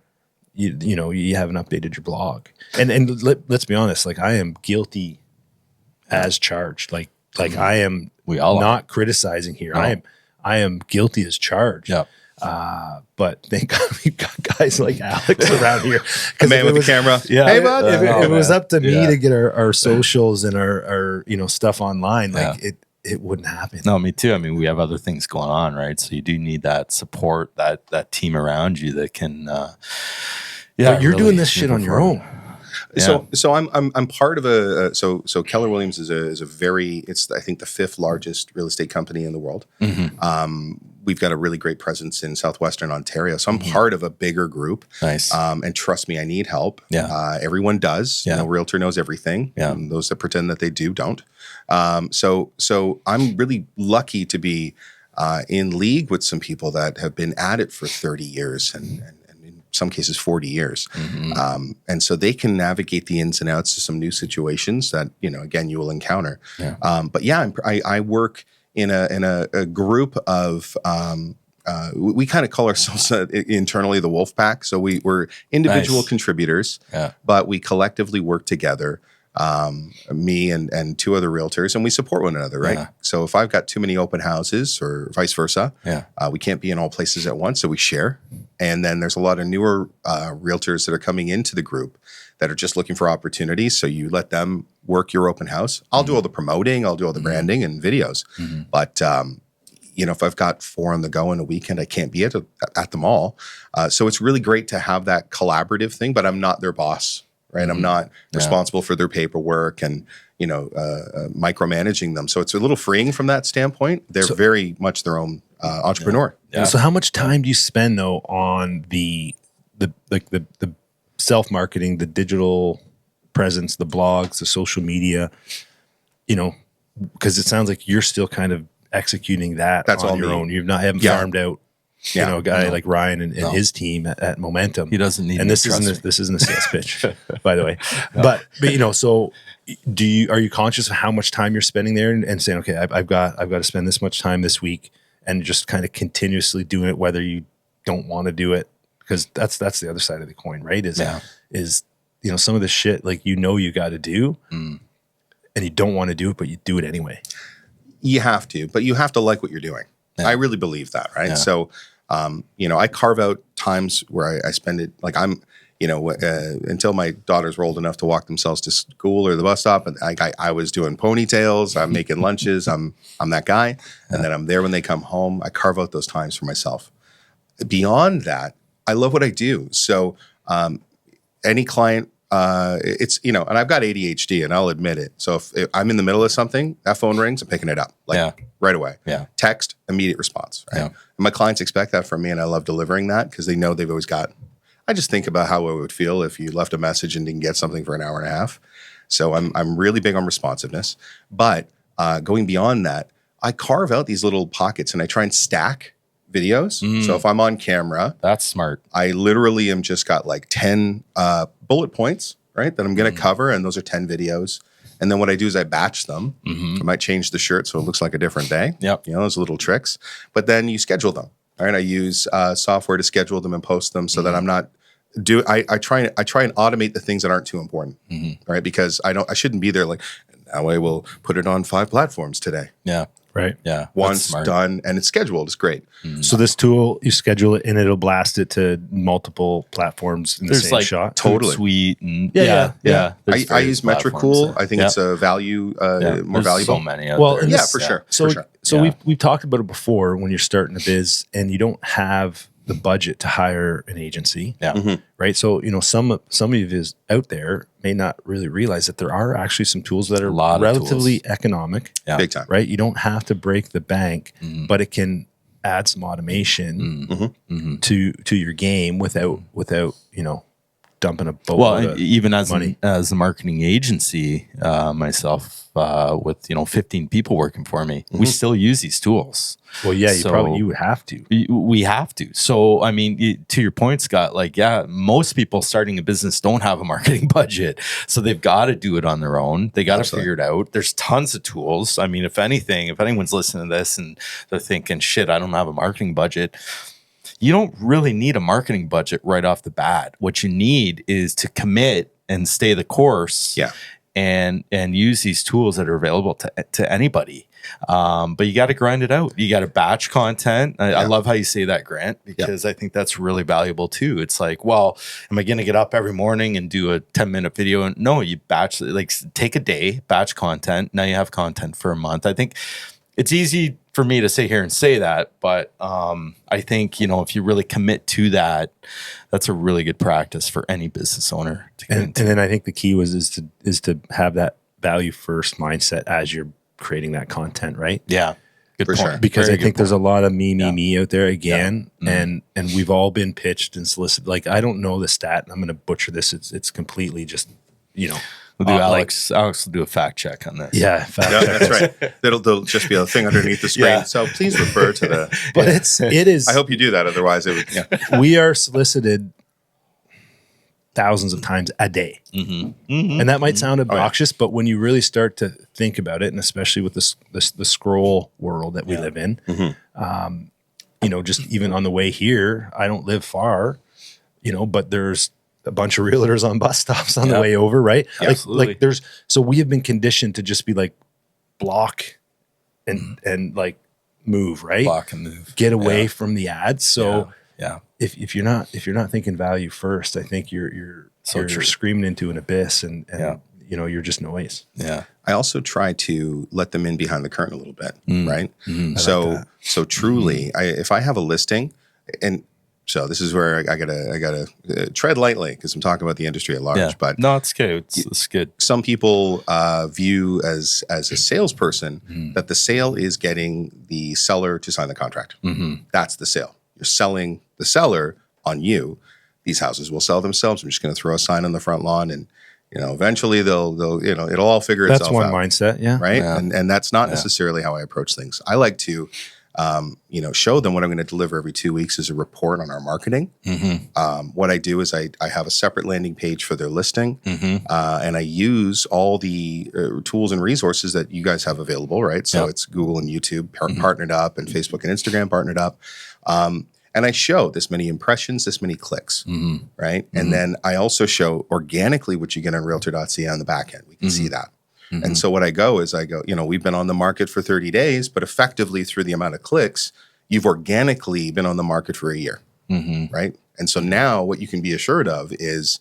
you haven't updated your blog. And let's be honest, like I am guilty as charged. Like I am not criticizing here. No. I am guilty as charged. Yeah. But thank God we've got guys like Alex around here. The man with the camera. Yeah. Hey, bud. If it was up to me to get our socials and our stuff online, like it wouldn't happen. No, me too. I mean, we have other things going on, right? So you do need that support, that team around you that can. But you're really doing this shit on your own. Yeah. So I'm part of so Keller Williams is a very, it's I think the 5th largest real estate company in the world. Mm-hmm. We've got a really great presence in Southwestern Ontario. So I'm part of a bigger group. Nice. And trust me, I need help. Yeah. Everyone does. Yeah. Realtor knows everything. Yeah. And those that pretend that they don't. So I'm really lucky to be in league with some people that have been at it for 30 years and some cases 40 years. And so they can navigate the ins and outs to some new situations that, again, you will encounter. But yeah, I work in a group of, we kind of call ourselves internally the wolf pack. So we're individual contributors, but we collectively work together. Me and two other realtors, and we support one another, right? So if I've got too many open houses or vice versa, we can't be in all places at once, so we share. And then there's a lot of newer realtors that are coming into the group that are just looking for opportunities. So you let them work your open house. I'll do all the promoting, I'll do all the branding and videos. But if I've got 4 on the go in a weekend, I can't be at them all. So it's really great to have that collaborative thing, but I'm not their boss. Right, I'm not responsible for their paperwork and micromanaging them. So it's a little freeing from that standpoint. They're very much their own entrepreneur. So how much time do you spend though on the self-marketing, the digital presence, the blogs, the social media? Because it sounds like you're still kind of executing that on your own. You haven't farmed out. A guy like Ryan and his team at Momentum. He doesn't need. And this isn't a sales pitch, by the way. But so are you conscious of how much time you're spending there and saying, okay, I've got to spend this much time this week, and just kind of continuously doing it whether you don't want to do it, because that's the other side of the coin, right? Is some of the shit like you got to do, and you don't want to do it, but you do it anyway. You have to, but you have to like what you're doing. I really believe that, right? So. I carve out times where I spend it like I'm, until my daughters were old enough to walk themselves to school or the bus stop. And I was doing ponytails, I'm making lunches, I'm that guy. And then I'm there when they come home. I carve out those times for myself. Beyond that, I love what I do. So any client, it's, and I've got ADHD and I'll admit it. So if I'm in the middle of something, that phone rings, I'm picking it up right away. Text, immediate response. Right? And my clients expect that from me, and I love delivering that because they know they've always got. I just think about how it would feel if you left a message and didn't get something for an hour and a half. So I'm really big on responsiveness. But going beyond that, I carve out these little pockets and I try and stack videos. So if I'm on camera, that's smart. I literally am just got like 10 bullet points, right, that I'm going to cover, and those are 10 videos. And then what I do is I batch them. I might change the shirt so it looks like a different day. Those little tricks. But then you schedule them. All right, I use software to schedule them and post them so that I'm not I try and automate the things that aren't too important, right? Because I shouldn't be there like, now I will put it on 5 platforms today. Right. Yeah. Once done, and it's scheduled. It's great. So this tool, you schedule it and it'll blast it to multiple platforms in the same shot. Totally. Suite and I use Metricool. I think it's a value more valuable. So many out there. For sure. So we've talked about it before when you're starting a biz and you don't have the budget to hire an agency. Right. So, some of you is out there may not really realize that there are actually some tools that are relatively economic. Big time. Right. You don't have to break the bank, but it can add some automation to your game without dumping a boat. Well, even as a marketing agency, myself with 15 people working for me, we still use these tools. Well, yeah, you would have to. We have to. So, I mean, to your point, Scott, most people starting a business don't have a marketing budget, so they've got to do it on their own. They got to figure it out. There's tons of tools. I mean, if anyone's listening to this and they're thinking, "Shit, I don't have a marketing budget." You don't really need a marketing budget right off the bat. What you need is to commit and stay the course. And use these tools that are available to anybody. But you got to grind it out. You got to batch content. I love how you say that, Grant, because I think that's really valuable too. It's like, well, am I going to get up every morning and do a 10-minute video? And no, you batch, take a day, batch content. Now you have content for a month. I think it's easy for me to sit here and say that, but I think, if you really commit to that, that's a really good practice for any business owner to get into. And then I think the key is to have that value first mindset as you're creating that content, right? Yeah. Good point. Sure. Because I think there's a lot of me out there again, and we've all been pitched and solicited. Like, I don't know the stat, and I'm going to butcher this. It's completely just, We'll do Alex will do a fact check on this. Yeah, that's right. There'll just be a thing underneath the screen. So please refer to the. But it is. I hope you do that. Otherwise, it would. We are solicited thousands of times a day. Mm-hmm. And that might sound obnoxious, but when you really start to think about it, and especially with the scroll world that we live in, you know, just even on the way here, I don't live far, you know, but there's a bunch of realtors on bus stops on the way over, right? Like so we have been conditioned to just be like block and like move, right? Block and move. Get away from the ads. So yeah. If you're not thinking value first, I think you're screaming into an abyss, and you know, you're just noise. Yeah. I also try to let them in behind the curtain a little bit, right? Mm-hmm. So truly, if I have a listing, and so this is where I gotta tread lightly because I'm talking about the industry at large. Yeah. But no, it's good. It's good. Some people view as a salesperson that the sale is getting the seller to sign the contract. That's the sale. You're selling the seller on you. These houses will sell themselves. I'm just going to throw a sign on the front lawn, and you know, eventually they'll you know, it'll all figure itself out. That's one mindset, right? Yeah. And that's not necessarily how I approach things. I like to, you know, show them what I'm going to deliver every 2 weeks as a report on our marketing. What I do is I have a separate landing page for their listing, and I use all the tools and resources that you guys have available, right? So it's Google and YouTube partnered up, and Facebook and Instagram partnered up. And I show this many impressions, this many clicks, right? And then I also show organically what you get on realtor.ca on the back end. We can see that. And so what I go, you know, we've been on the market for 30 days, but effectively through the amount of clicks, you've organically been on the market for a year, right? And so now what you can be assured of is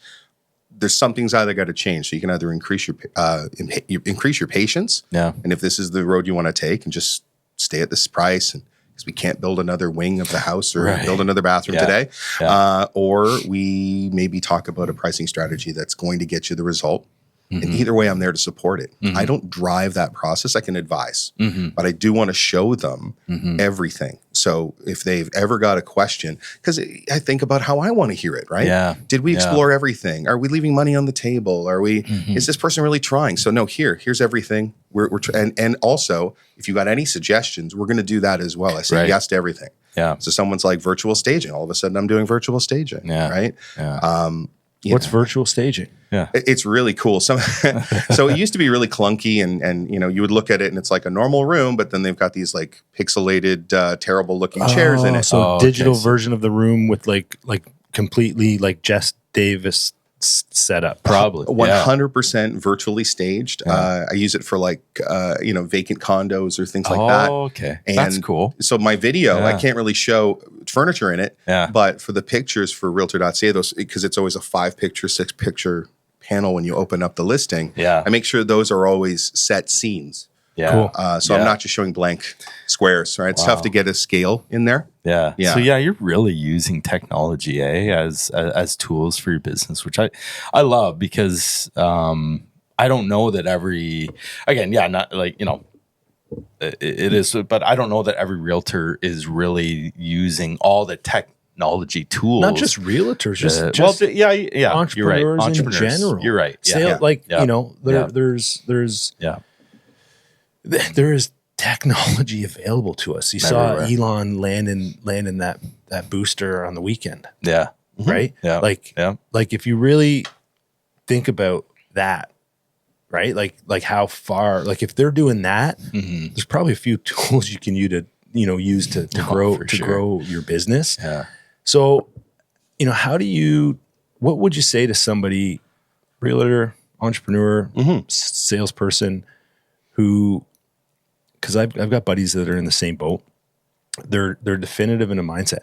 there's something's either got to change. So you can either increase your patience, and if this is the road you want to take, and just stay at this price, and because we can't build another wing of the house or build another bathroom today, or we maybe talk about a pricing strategy that's going to get you the result. And either way, I'm there to support it. I don't drive that process. I can advise, but I do want to show them everything. So if they've ever got a question, because I think about how I want to hear it, right? Yeah. Did we explore everything? Are we leaving money on the table? Are we? Is this person really trying? So no, here's everything. And also, if you got any suggestions, we're going to do that as well. I say yes to everything. Yeah. So someone's like virtual staging. All of a sudden, I'm doing virtual staging. Yeah. Right. Yeah. What's virtual staging? Yeah. It's really cool. So it used to be really clunky, and you know, you would look at it and it's like a normal room, but then they've got these like pixelated, terrible looking chairs in it. So digital version of the room with like completely like Jess Davis setup. Probably 100% virtually staged. I use it for like you know, vacant condos or things like that. Okay. And that's cool. So my video, I can't really show furniture in it, but for the pictures for realtor.ca, those, because it's always a 5-picture, 6-picture panel when you open up the listing. I make sure those are always set scenes. Cool. So I'm not just showing blank squares, right? It's tough to get a scale in there. Yeah. So you're really using technology, as tools for your business, which I love, because I don't know that not like, you know, it is, but I don't know that every realtor is really using all the technology tools. Not just realtors, just entrepreneurs, you're right. Entrepreneurs in general. You're right. You know, there's there is technology available to us. You saw Elon landing that booster on the weekend. Yeah. Right? Yeah. Like if you really think about that, right? Like how far, like if they're doing that, there's probably a few tools you can use to grow your business. Yeah. So, you know, what would you say to somebody, realtor, entrepreneur, salesperson, who, because I've got buddies that are in the same boat. They're definitive in a mindset.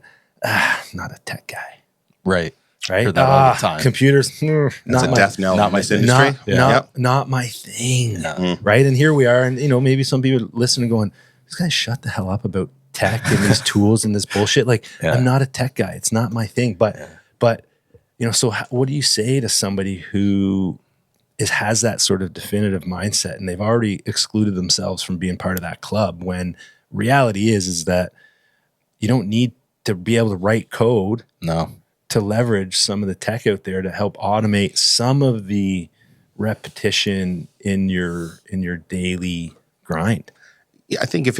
Not a tech guy. Right. Heard that all the time. Computers. That's a death knell in this industry. Not my thing. Right. And here we are. And, you know, maybe some people listen and going, this guy shut the hell up about tech and these tools and this bullshit. Like, I'm not a tech guy. It's not my thing. But, you know, so what do you say to somebody who has that sort of definitive mindset, and they've already excluded themselves from being part of that club, when reality is that you don't need to be able to write code to leverage some of the tech out there to help automate some of the repetition in your daily grind. Yeah, I think if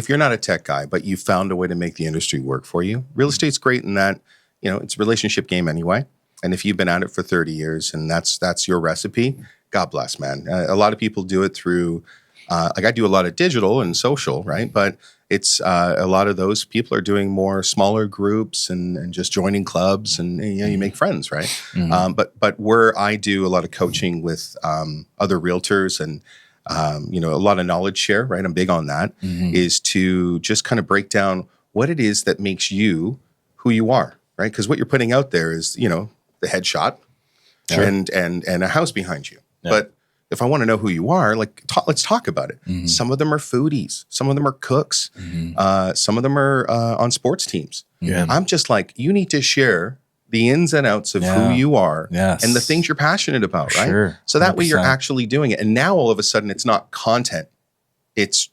you're not a tech guy, but you found a way to make the industry work for you, real estate's great in that, you know, it's a relationship game anyway. And if you've been at it for 30 years and that's your recipe, God bless, man. A lot of people do it through, like I do a lot of digital and social, right? But it's a lot of those people are doing more smaller groups and just joining clubs and you make friends, right? But where I do a lot of coaching with other realtors and a lot of knowledge share, right? I'm big on that, is to just kind of break down what it is that makes you who you are, right? Because what you're putting out there is, the headshot and a house behind you. Yeah. But if I want to know who you are, like, let's talk about it. Some of them are foodies. Some of them are cooks. Some of them are on sports teams. Yeah. I'm just like, you need to share the ins and outs of who you are and the things you're passionate about, right? Sure. So that way you're actually doing it. And now all of a sudden it's not content. It's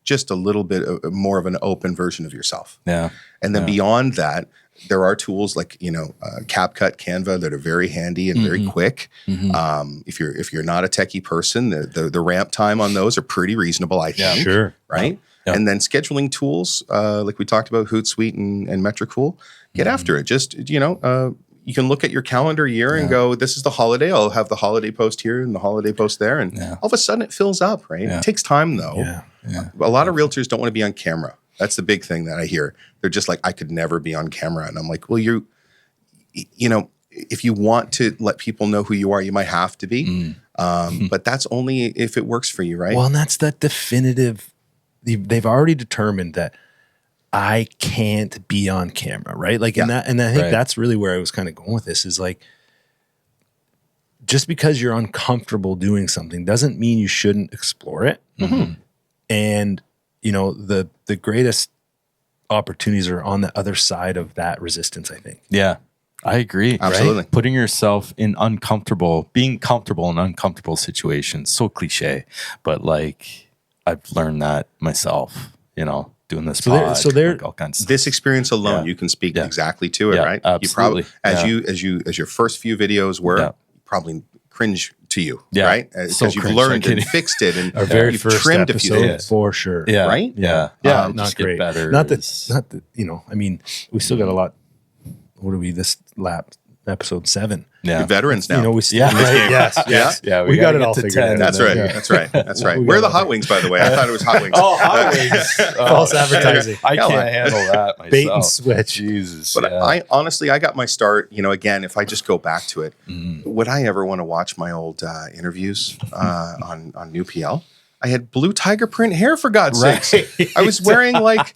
just a little bit more of an open version of yourself. Yeah. And then beyond that, there are tools like, CapCut, Canva that are very handy and very quick. If you're not a techie person, the ramp time on those are pretty reasonable, I think. Sure. Right? Yeah. And then scheduling tools, like we talked about, Hootsuite and Metricool, get after it. Just, you can look at your calendar year and go, this is the holiday. I'll have the holiday post here and the holiday post there. And all of a sudden it fills up, right? It takes time though. Yeah. A lot of realtors don't want to be on camera. That's the big thing that I hear. They're just like, I could never be on camera. And I'm like, well, if you want to let people know who you are, you might have to be. But that's only if it works for you, right? Well, and that's that definitive. They've already determined that I can't be on camera, right? Like, and I think that's really where I was kind of going with this is like, just because you're uncomfortable doing something doesn't mean you shouldn't explore it. And, the greatest opportunities are on the other side of that resistance, I think. Yeah, I agree. Absolutely. Right? Putting yourself in being comfortable in uncomfortable situations. So cliche, but like I've learned that myself, doing this pod, like all kinds of stuff. This experience alone, you can speak exactly to it, right? Absolutely. You probably, as your first few videos were, you probably cringe to you, right? Because you've learned and fixed it, and our very you've first trimmed a few things for sure. Yeah. Right? Yeah. Not great. Better. Not that. I mean, we still got a lot. What are we? This episode 7. Yeah. We're veterans now. We still yes. Yeah, we got it all figured out. That's right. That's right. Where are the hot wings, by the way? I thought it was hot wings. Oh, hot wings. False advertising. I can't handle that myself. Bait and switch. Jesus. But I honestly got my start, again, if I just go back to it, would I ever want to watch my old interviews on New PL? I had blue tiger print hair, for God's sakes. I was wearing like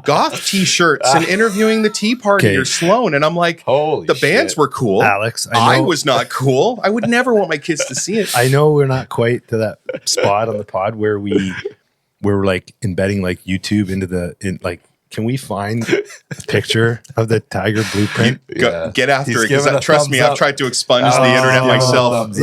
goth t-shirts and interviewing the Tea Party or Sloan. And I'm like, holy the bands were cool. Alex, I was not cool. I would never want my kids to see it. I know we're not quite to that spot on the pod where we're like embedding like YouTube into can we find a picture of the tiger blueprint? Get after it, because trust me, I've tried to expunge the internet myself. Once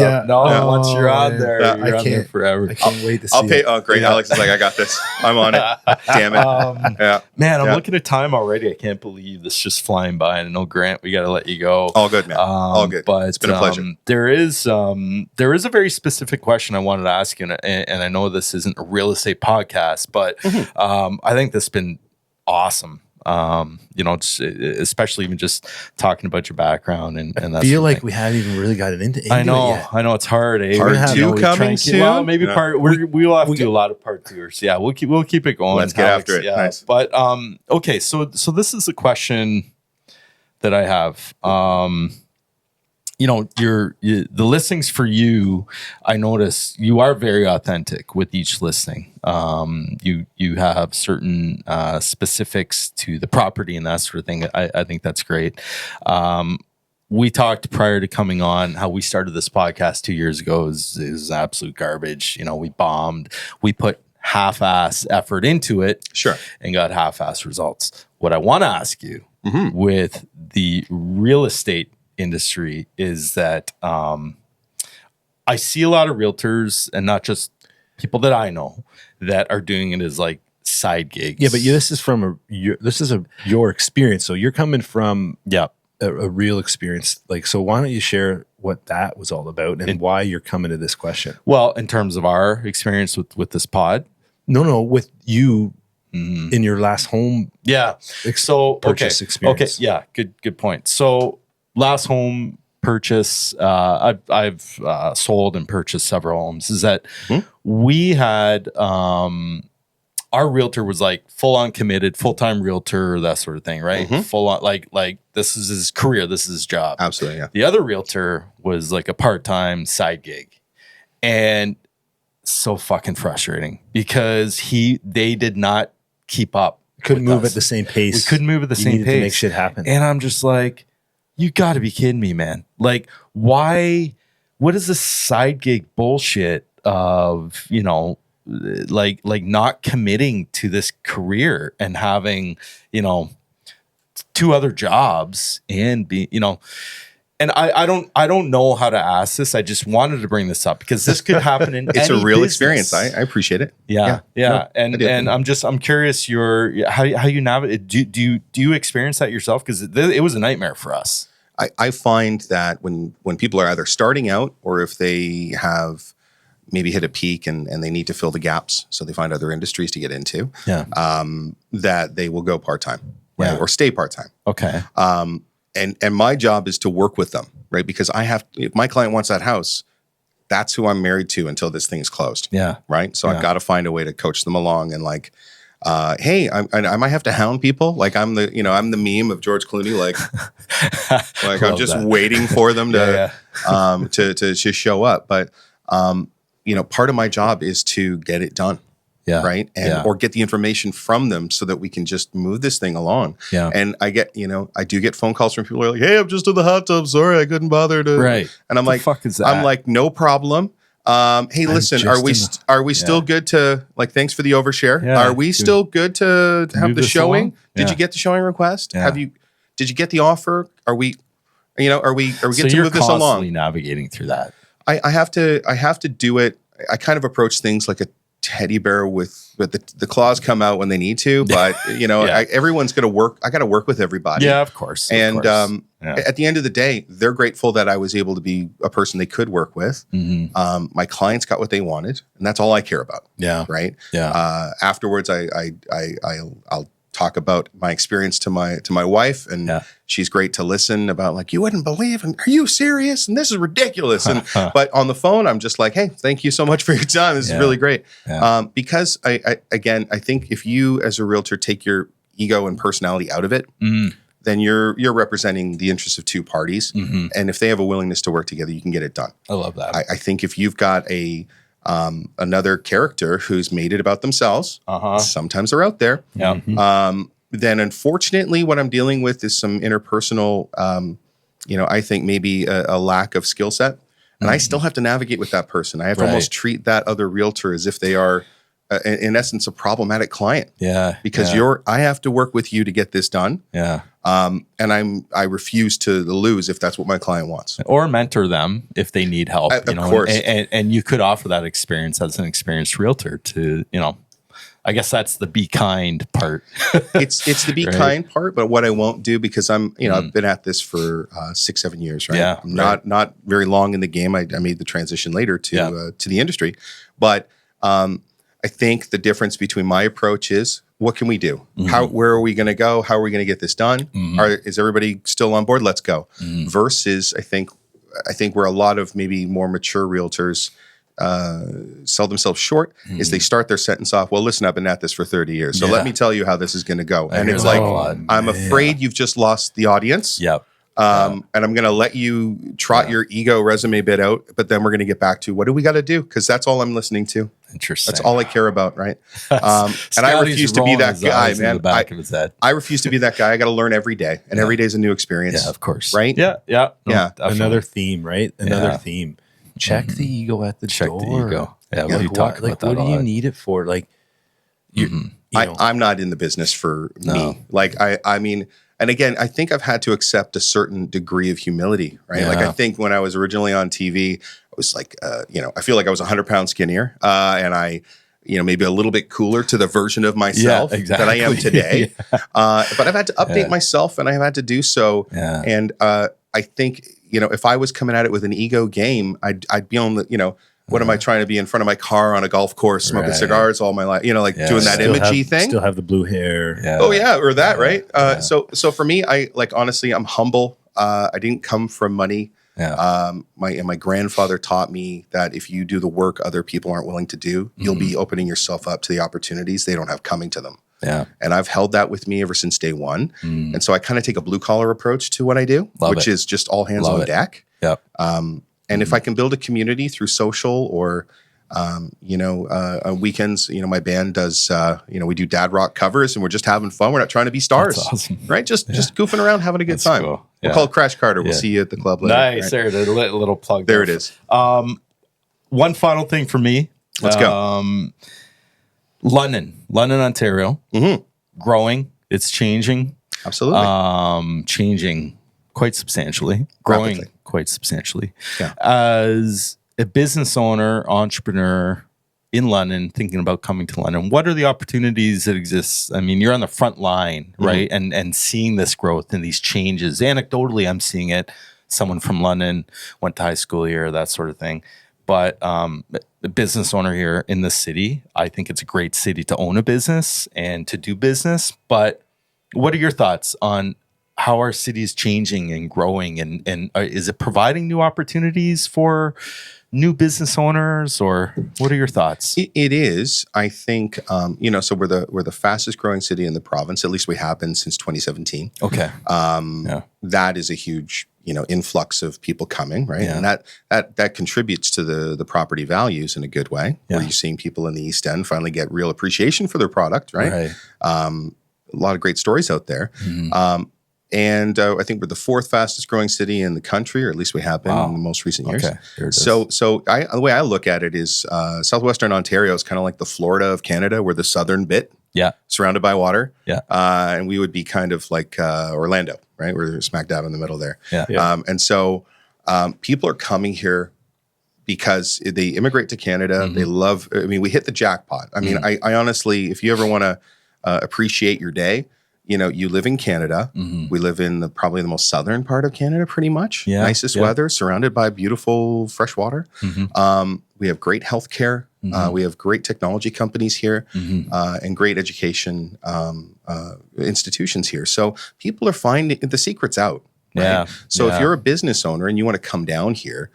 you're on there, you're on there forever. I can't wait to see I'll pay. Oh, great. Alex is like, I got this. I'm on it. Damn it. Man, I'm looking at time already. I can't believe this is just flying by. And I know, Grant, we got to let you go. All good, man. All good. But it's been a pleasure. There is a very specific question I wanted to ask you, and I know this isn't a real estate podcast, but I think this has been awesome. Especially even just talking about your background and that. I feel like we haven't even really gotten into it. I know it's hard. Part 2 coming soon. Well, maybe we'll have to do a lot of part 2ers. Yeah, we'll keep it going. Let's get after it. Yeah. Nice. But okay, so this is a question that I have. The listings for you, I notice you are very authentic with each listing. You have certain specifics to the property and that sort of thing. I think that's great. We talked prior to coming on how we started this podcast 2 years ago. It was absolute garbage. We bombed. We put half-ass effort into it, and got half-ass results. What I want to ask you with the real estate industry is that I see a lot of realtors, and not just people that I know, that are doing it as like side gigs. Yeah, but this is your experience. So you're coming from a real experience. Like, so why don't you share what that was all about and why you're coming to this question? Well, in terms of our experience with this pod. No, with you in your last home. Yeah. Purchase experience. Okay. Yeah. Good point. So last home purchase, I've sold and purchased several homes, is that we had our realtor was like full on committed, full-time realtor, that sort of thing, right? Full on, like this is his career, this is his job. Absolutely, yeah. The other realtor was like a part-time side gig, and so fucking frustrating because they did not keep up. Couldn't move at the same pace. We couldn't move at the same pace to make shit happen. And I'm just like, you got to be kidding me, man. Like, why? What is this side gig bullshit of, you know, like not committing to this career and having, you know, 2 other jobs and be, you know, and I don't know how to ask this. I just wanted to bring this up because this could happen in it's any a real business. experience. I appreciate it. Yeah. No, and I'm curious how you navigate. Do you experience that yourself? Because it was a nightmare for us. I find that when people are either starting out or if they have maybe hit a peak and they need to fill the gaps, so they find other industries to get into, that they will go part-time, right? Or stay part-time. Okay. And my job is to work with them, right? Because if my client wants that house, that's who I'm married to until this thing's closed. Yeah. Right. So I've got to find a way to coach them along and like, hey, I might have to hound people. Like I'm the meme of George Clooney. Like I'm just waiting for them to show up. But part of my job is to get it done. Yeah. Right. And or get the information from them so that we can just move this thing along. Yeah. And I do get phone calls from people who are like, hey, I'm just in the hot tub. Sorry, I couldn't bother to. Right. And I'm like, fuck is that? I'm like, no problem. Hey, listen, are we still good to like, thanks for the overshare. Yeah, are we still good to have the showing? Along? Did you get the showing request? Yeah. Did you get the offer? Are we getting to move this along? So you're constantly navigating through that. I have to do it. I kind of approach things like a teddy bear with the claws come out when they need to, but everyone's going to work. I got to work with everybody. Yeah, of course. And at the end of the day, they're grateful that I was able to be a person they could work with. My clients got what they wanted, and that's all I care about. Yeah. Right. Yeah. Afterwards, I'll talk about my experience to my wife, and she's great to listen about. Like, you wouldn't believe, and are you serious? And this is ridiculous. And but on the phone, I'm just like, hey, thank you so much for your time. This is really great. Yeah. Because I think if you as a realtor take your ego and personality out of it, then you're representing the interests of 2 parties. And if they have a willingness to work together, you can get it done. I love that. I think if you've got another character who's made it about themselves, sometimes they're out there. Yeah. Then unfortunately, what I'm dealing with is some interpersonal, I think maybe a lack of skill set. And I still have to navigate with that person. I have to almost treat that other realtor as if they are, in essence, a problematic client. Yeah. Because I have to work with you to get this done. Yeah. And I refuse to lose if that's what my client wants. Or mentor them if they need help. Of course. And you could offer that experience as an experienced realtor to, I guess that's the be kind part. It's the be kind part, but what I won't do, because I'm, I've been at this for 6-7 years, right? Yeah. I'm not very long in the game. I made the transition later to the industry, but I think the difference between my approach is, what can we do? Where are we going to go? How are we going to get this done? Is everybody still on board? Let's go. Versus, I think where a lot of maybe more mature realtors sell themselves short is they start their sentence off, well, listen, I've been at this for 30 years. So let me tell you how this is going to go. And it's like, I'm afraid you've just lost the audience. Yep. And I'm going to let you trot your ego resume bit out, but then we're going to get back to what do we got to do? Because that's all I'm listening to. Interesting. That's all I care about, right? And I refuse to be that guy, man. I refuse to be that guy. I got to learn every day, and every day is a new experience. Yeah, of course. Right? Yeah. Yeah. Another theme, right? Another theme. Check the ego at the door. Check the ego. Yeah, we talk about that. What do you need it for? Like, I'm not in the business for me. Like, I mean, and again, I think I've had to accept a certain degree of humility, right? Like, I think when I was originally on TV, I was like, I feel like I was 100 pounds skinnier, and I, maybe a little bit cooler to the version of myself that I am today. But I've had to update myself, and I've had to do so. Yeah. And I think, if I was coming at it with an ego game, I'd be on the, what am I trying to be in front of my car on a golf course, smoking cigars all my life, doing that imagey thing. Still have the blue hair. Yeah. Oh yeah. Or that, right? So for me, honestly, I'm humble. I didn't come from money. Yeah. My grandfather taught me that if you do the work other people aren't willing to do, you'll be opening yourself up to the opportunities they don't have coming to them. Yeah. And I've held that with me ever since day one. And so I kind of take a blue collar approach to what I do, which is just all hands on deck. Yep. And if I can build a community through social or, on weekends, my band does, we do dad rock covers and we're just having fun. We're not trying to be stars, That's awesome. right? Just goofing around, having a good time. Cool. We'll call it Crash Carter. We'll see you at the club later. Nice. Right? There it is. A little plug. There it is. One final thing for me. Let's go. London, Ontario, growing. It's changing. Absolutely. Changing quite substantially. Growing Rapidly. quite substantially. Yeah. As a business owner, entrepreneur in London, thinking about coming to London, what are the opportunities that exist? I mean, you're on the front line, right? And seeing this growth and these changes. Anecdotally, I'm seeing it. Someone from London went to high school here, that sort of thing. But a business owner here in the city, I think it's a great city to own a business and to do business. But what are your thoughts on how our city is changing and growing? And is it providing new opportunities for new business owners, or what are your thoughts? It is. I think, so we're the fastest growing city in the province. At least we have been since 2017. Okay. That is a huge, influx of people coming, right? Yeah. And that contributes to the property values in a good way. Yeah. Where you're seeing people in the East End finally get real appreciation for their product, right? A lot of great stories out there. And I think we're the fourth fastest growing city in the country, or at least we have been in the most recent years. Okay, there it is. So the way I look at it is Southwestern Ontario is kind of like the Florida of Canada. We're the southern bit, surrounded by water. Yeah. And we would be kind of like Orlando, right? We're smack dab in the middle there. Yeah. And so people are coming here because they immigrate to Canada. They love, we hit the jackpot. I honestly, if you ever want to appreciate your day, you live in Canada. We live in probably the most southern part of Canada, pretty much. Yeah, Nicest weather, surrounded by beautiful fresh water. We have great healthcare. We have great technology companies here and great education institutions here. So people are finding the secret's out. Right? Yeah. So if you're a business owner and you want to come down here,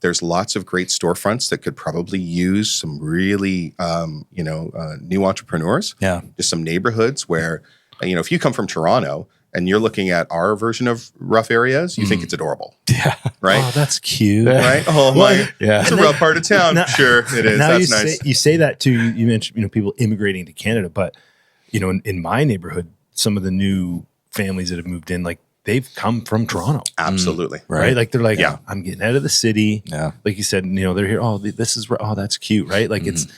there's lots of great storefronts that could probably use some really, new entrepreneurs. Yeah. Just some neighborhoods where, if you come from Toronto and you're looking at our version of rough areas, you think it's adorable. Yeah. Right? Oh, that's cute. Right? Oh my, Yeah. it's a rough part of town. Sure, it is. Now That's you nice. you say that too. You mentioned, people immigrating to Canada, but in my neighborhood, some of the new families that have moved in, like they've come from Toronto. Absolutely. Right. Like they're like, Yeah. I'm getting out of the city. Yeah. Like you said, they're here. Oh, this is where, that's cute. Right. Like it's,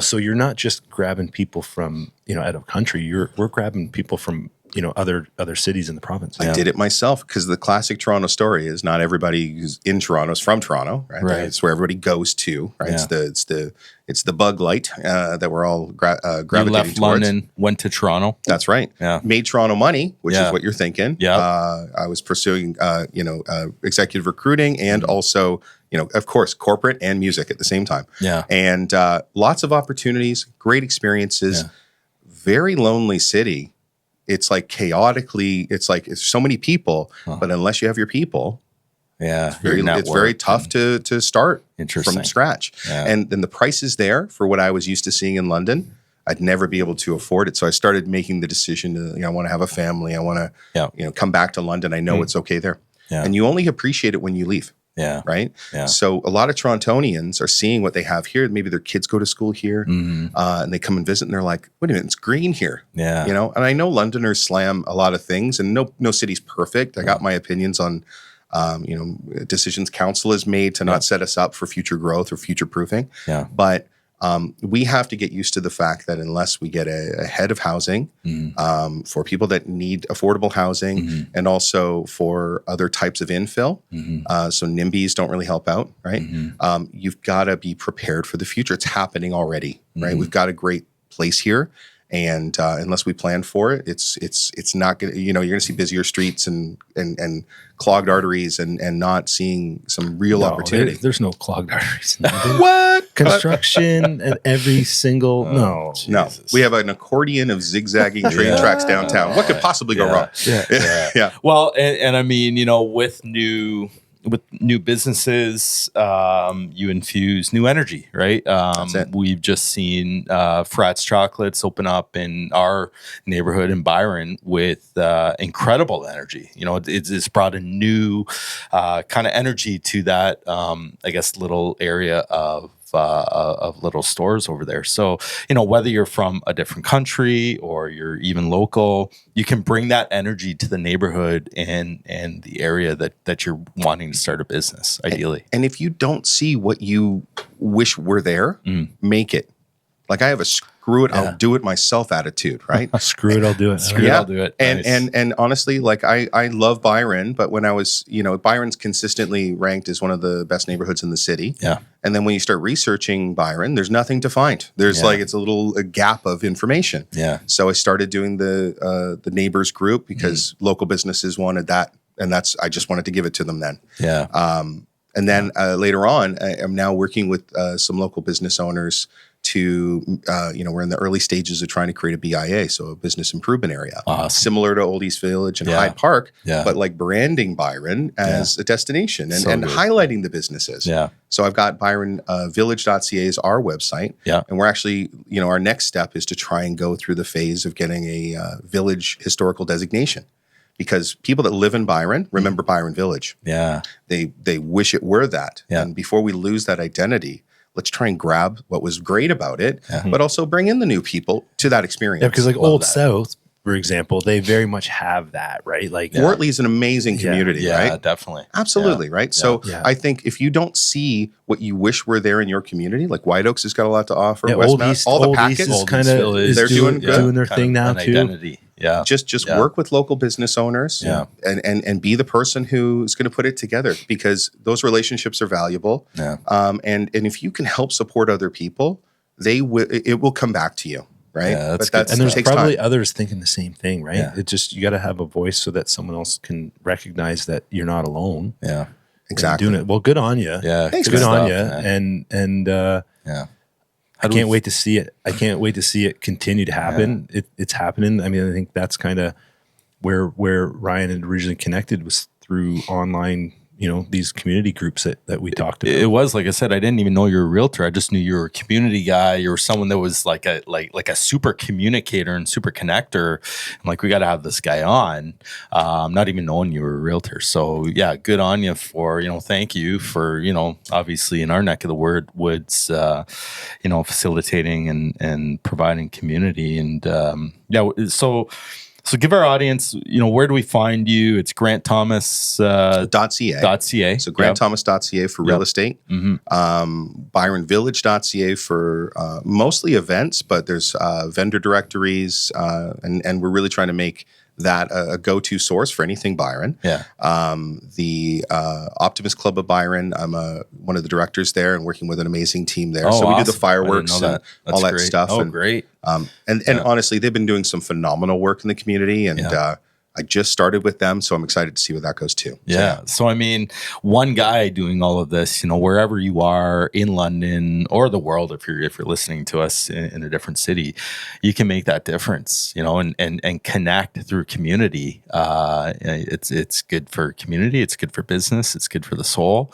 so you're not just grabbing people from, out of country. We're grabbing people from, other cities in the province. I did it myself because the classic Toronto story is not everybody who's in Toronto is from Toronto, right? Right. It's where everybody goes to, right? Yeah. It's the bug light that we're all You gravitating left towards. London, went to Toronto. That's right. Yeah. Made Toronto money, which Yeah. is what you're thinking. Yeah. I was pursuing, executive recruiting and also, of course, corporate and music at the same time. Yeah. And lots of opportunities, great experiences, very lonely city. It's like chaotically, it's so many people, but unless you have your people, Yeah. it's very tough to start Interesting. from scratch. Yeah. And then the price is there for what I was used to seeing in London. I'd never be able to afford it. So I started making the decision to, I want to have a family. I want to, come back to London. I know it's okay there. Yeah. And you only appreciate it when you leave. Yeah. Right. Yeah. So a lot of Torontonians are seeing what they have here. Maybe their kids go to school here and they come and visit and they're like, wait a minute, it's green here. Yeah. And I know Londoners slam a lot of things and no city's perfect. I got my opinions on, decisions council has made to not set us up for future growth or future proofing. Yeah. But we have to get used to the fact that unless we get a head of housing for people that need affordable housing and also for other types of infill, so NIMBYs don't really help out, right? You've got to be prepared for the future. It's happening already, right? We've got a great place here. And unless we plan for it, it's not going to, you're going to see busier streets and clogged arteries and not seeing some real opportunity. There's no clogged arteries. What? Construction at every single, No, we have an accordion of zigzagging train tracks downtown. What could possibly go wrong? Yeah. Well, and I mean, with new businesses, you infuse new energy, right? That's it. We've just seen Frat's Chocolates open up in our neighborhood in Byron with incredible energy. It's brought a new kind of energy to that, I guess, little area of little stores over there. So, whether you're from a different country or you're even local, you can bring that energy to the neighborhood and the area that you're wanting to start a business, ideally. And if you don't see what you wish were there, make it. Like I have a screw it, I'll do it myself attitude, right? Screw it, I'll do it. Screw it, I'll do it. And Nice. and honestly, like I love Byron, but when I was, Byron's consistently ranked as one of the best neighborhoods in the city. Yeah. And then when you start researching Byron, there's nothing to find. There's it's a gap of information. Yeah. So I started doing the neighbors group because local businesses wanted that, and I just wanted to give it to them then. Yeah. And then later on, I'm now working with some local business owners to, we're in the early stages of trying to create a BIA, so a business improvement area, similar to Old East Village and Hyde Park, but like branding Byron as a destination and highlighting the businesses. Yeah. So I've got Byron Village.ca is our website. Yeah. And we're actually, our next step is to try and go through the phase of getting a village historical designation. Because people that live in Byron remember Byron Village. Yeah. They wish it were that. Yeah. And before we lose that identity, let's try and grab what was great about it, but also bring in the new people to that experience. Yeah, because like Old South, for example, they very much have that, right? Like Wortley is an amazing community, right? Yeah, definitely. Absolutely, right? So Yeah. I think if you don't see what you wish were there in your community, like White Oaks has got a lot to offer, Yeah, West Old Mass, East, all the Old packets, East is Old kind East of Village. They're doing good. doing their Kind thing of now an too. Identity. Yeah. just work with local business owners and be the person who's going to put it together, because those relationships are valuable. Yeah. And if you can help support other people, it will come back to you, right? Yeah, but And there's takes probably time. others thinking the same thing, right? Yeah. It just, you got to have a voice so that someone else can recognize that you're not alone. Yeah. Exactly. Doing it. Well, good on you. Yeah. Thanks, Good man. on you. Man. And Yeah. I can't wait to see it. I can't wait to see it continue to happen. It's happening. I mean, I think that's kind of where Ryan had originally connected, was through online, these community groups that we talked about. It was, like I said, I didn't even know you were a realtor. I just knew you were a community guy. You were someone that was like a super communicator and super connector. I'm like, we got to have this guy on. Not even knowing you were a realtor. So yeah, good on you for, thank you for, obviously in our neck of the woods, facilitating and providing community. And So give our audience, where do we find you? It's Grant Thomas .ca. So GrantThomas.ca for real estate. ByronVillage.ca for mostly events, but there's vendor directories, and we're really trying to make that a go-to source for anything Byron. Yeah. The Optimist Club of Byron, I'm one of the directors there and working with an amazing team there. Oh, so we do awesome. the fireworks I didn't know and that. That's all that great. stuff. Oh, and, great. And honestly, they've been doing some phenomenal work in the community, and I just started with them, so I'm excited to see where that goes too. Yeah. So, I mean, one guy doing all of this, wherever you are in London or the world, if you're listening to us in a different city, you can make that difference, and connect through community. It's good for community. It's good for business. It's good for the soul.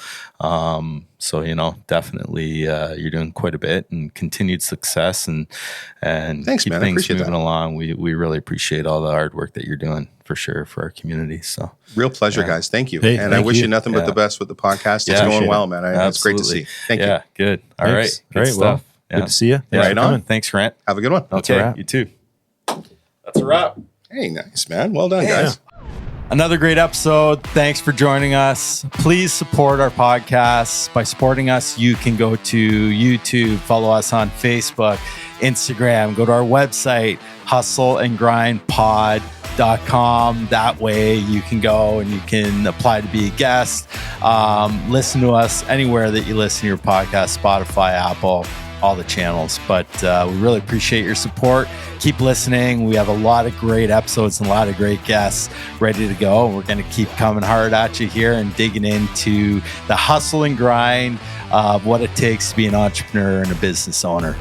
So, definitely you're doing quite a bit, and continued success and Thanks, keep man. I things appreciate moving that. along. We really appreciate all the hard work that you're doing, for sure, for our community. So Real pleasure, guys. Thank you. Hey, and I thank wish you. you nothing but the best with the podcast. It's Yeah. going well, man. It's great to Absolutely. see. Thank you. Yeah, good. All right. Thanks. Good All right, well, stuff. Yeah. good to see you. Yeah, Right for on. coming. Thanks, Grant. Have a good one. Okay, wrap. you too. That's a wrap. Hey, nice, man. Well done, guys. Another great episode. Thanks for joining us. Please support our podcast. By supporting us, you can go to YouTube, follow us on Facebook, Instagram, go to our website, hustleandgrindpod.com. That way you can go and you can apply to be a guest. Listen to us anywhere that you listen to your podcast, Spotify, Apple. all the channels. But we really appreciate your support. Keep listening. We have a lot of great episodes and a lot of great guests ready to go. We're going to keep coming hard at you here and digging into the hustle and grind of what it takes to be an entrepreneur and a business owner.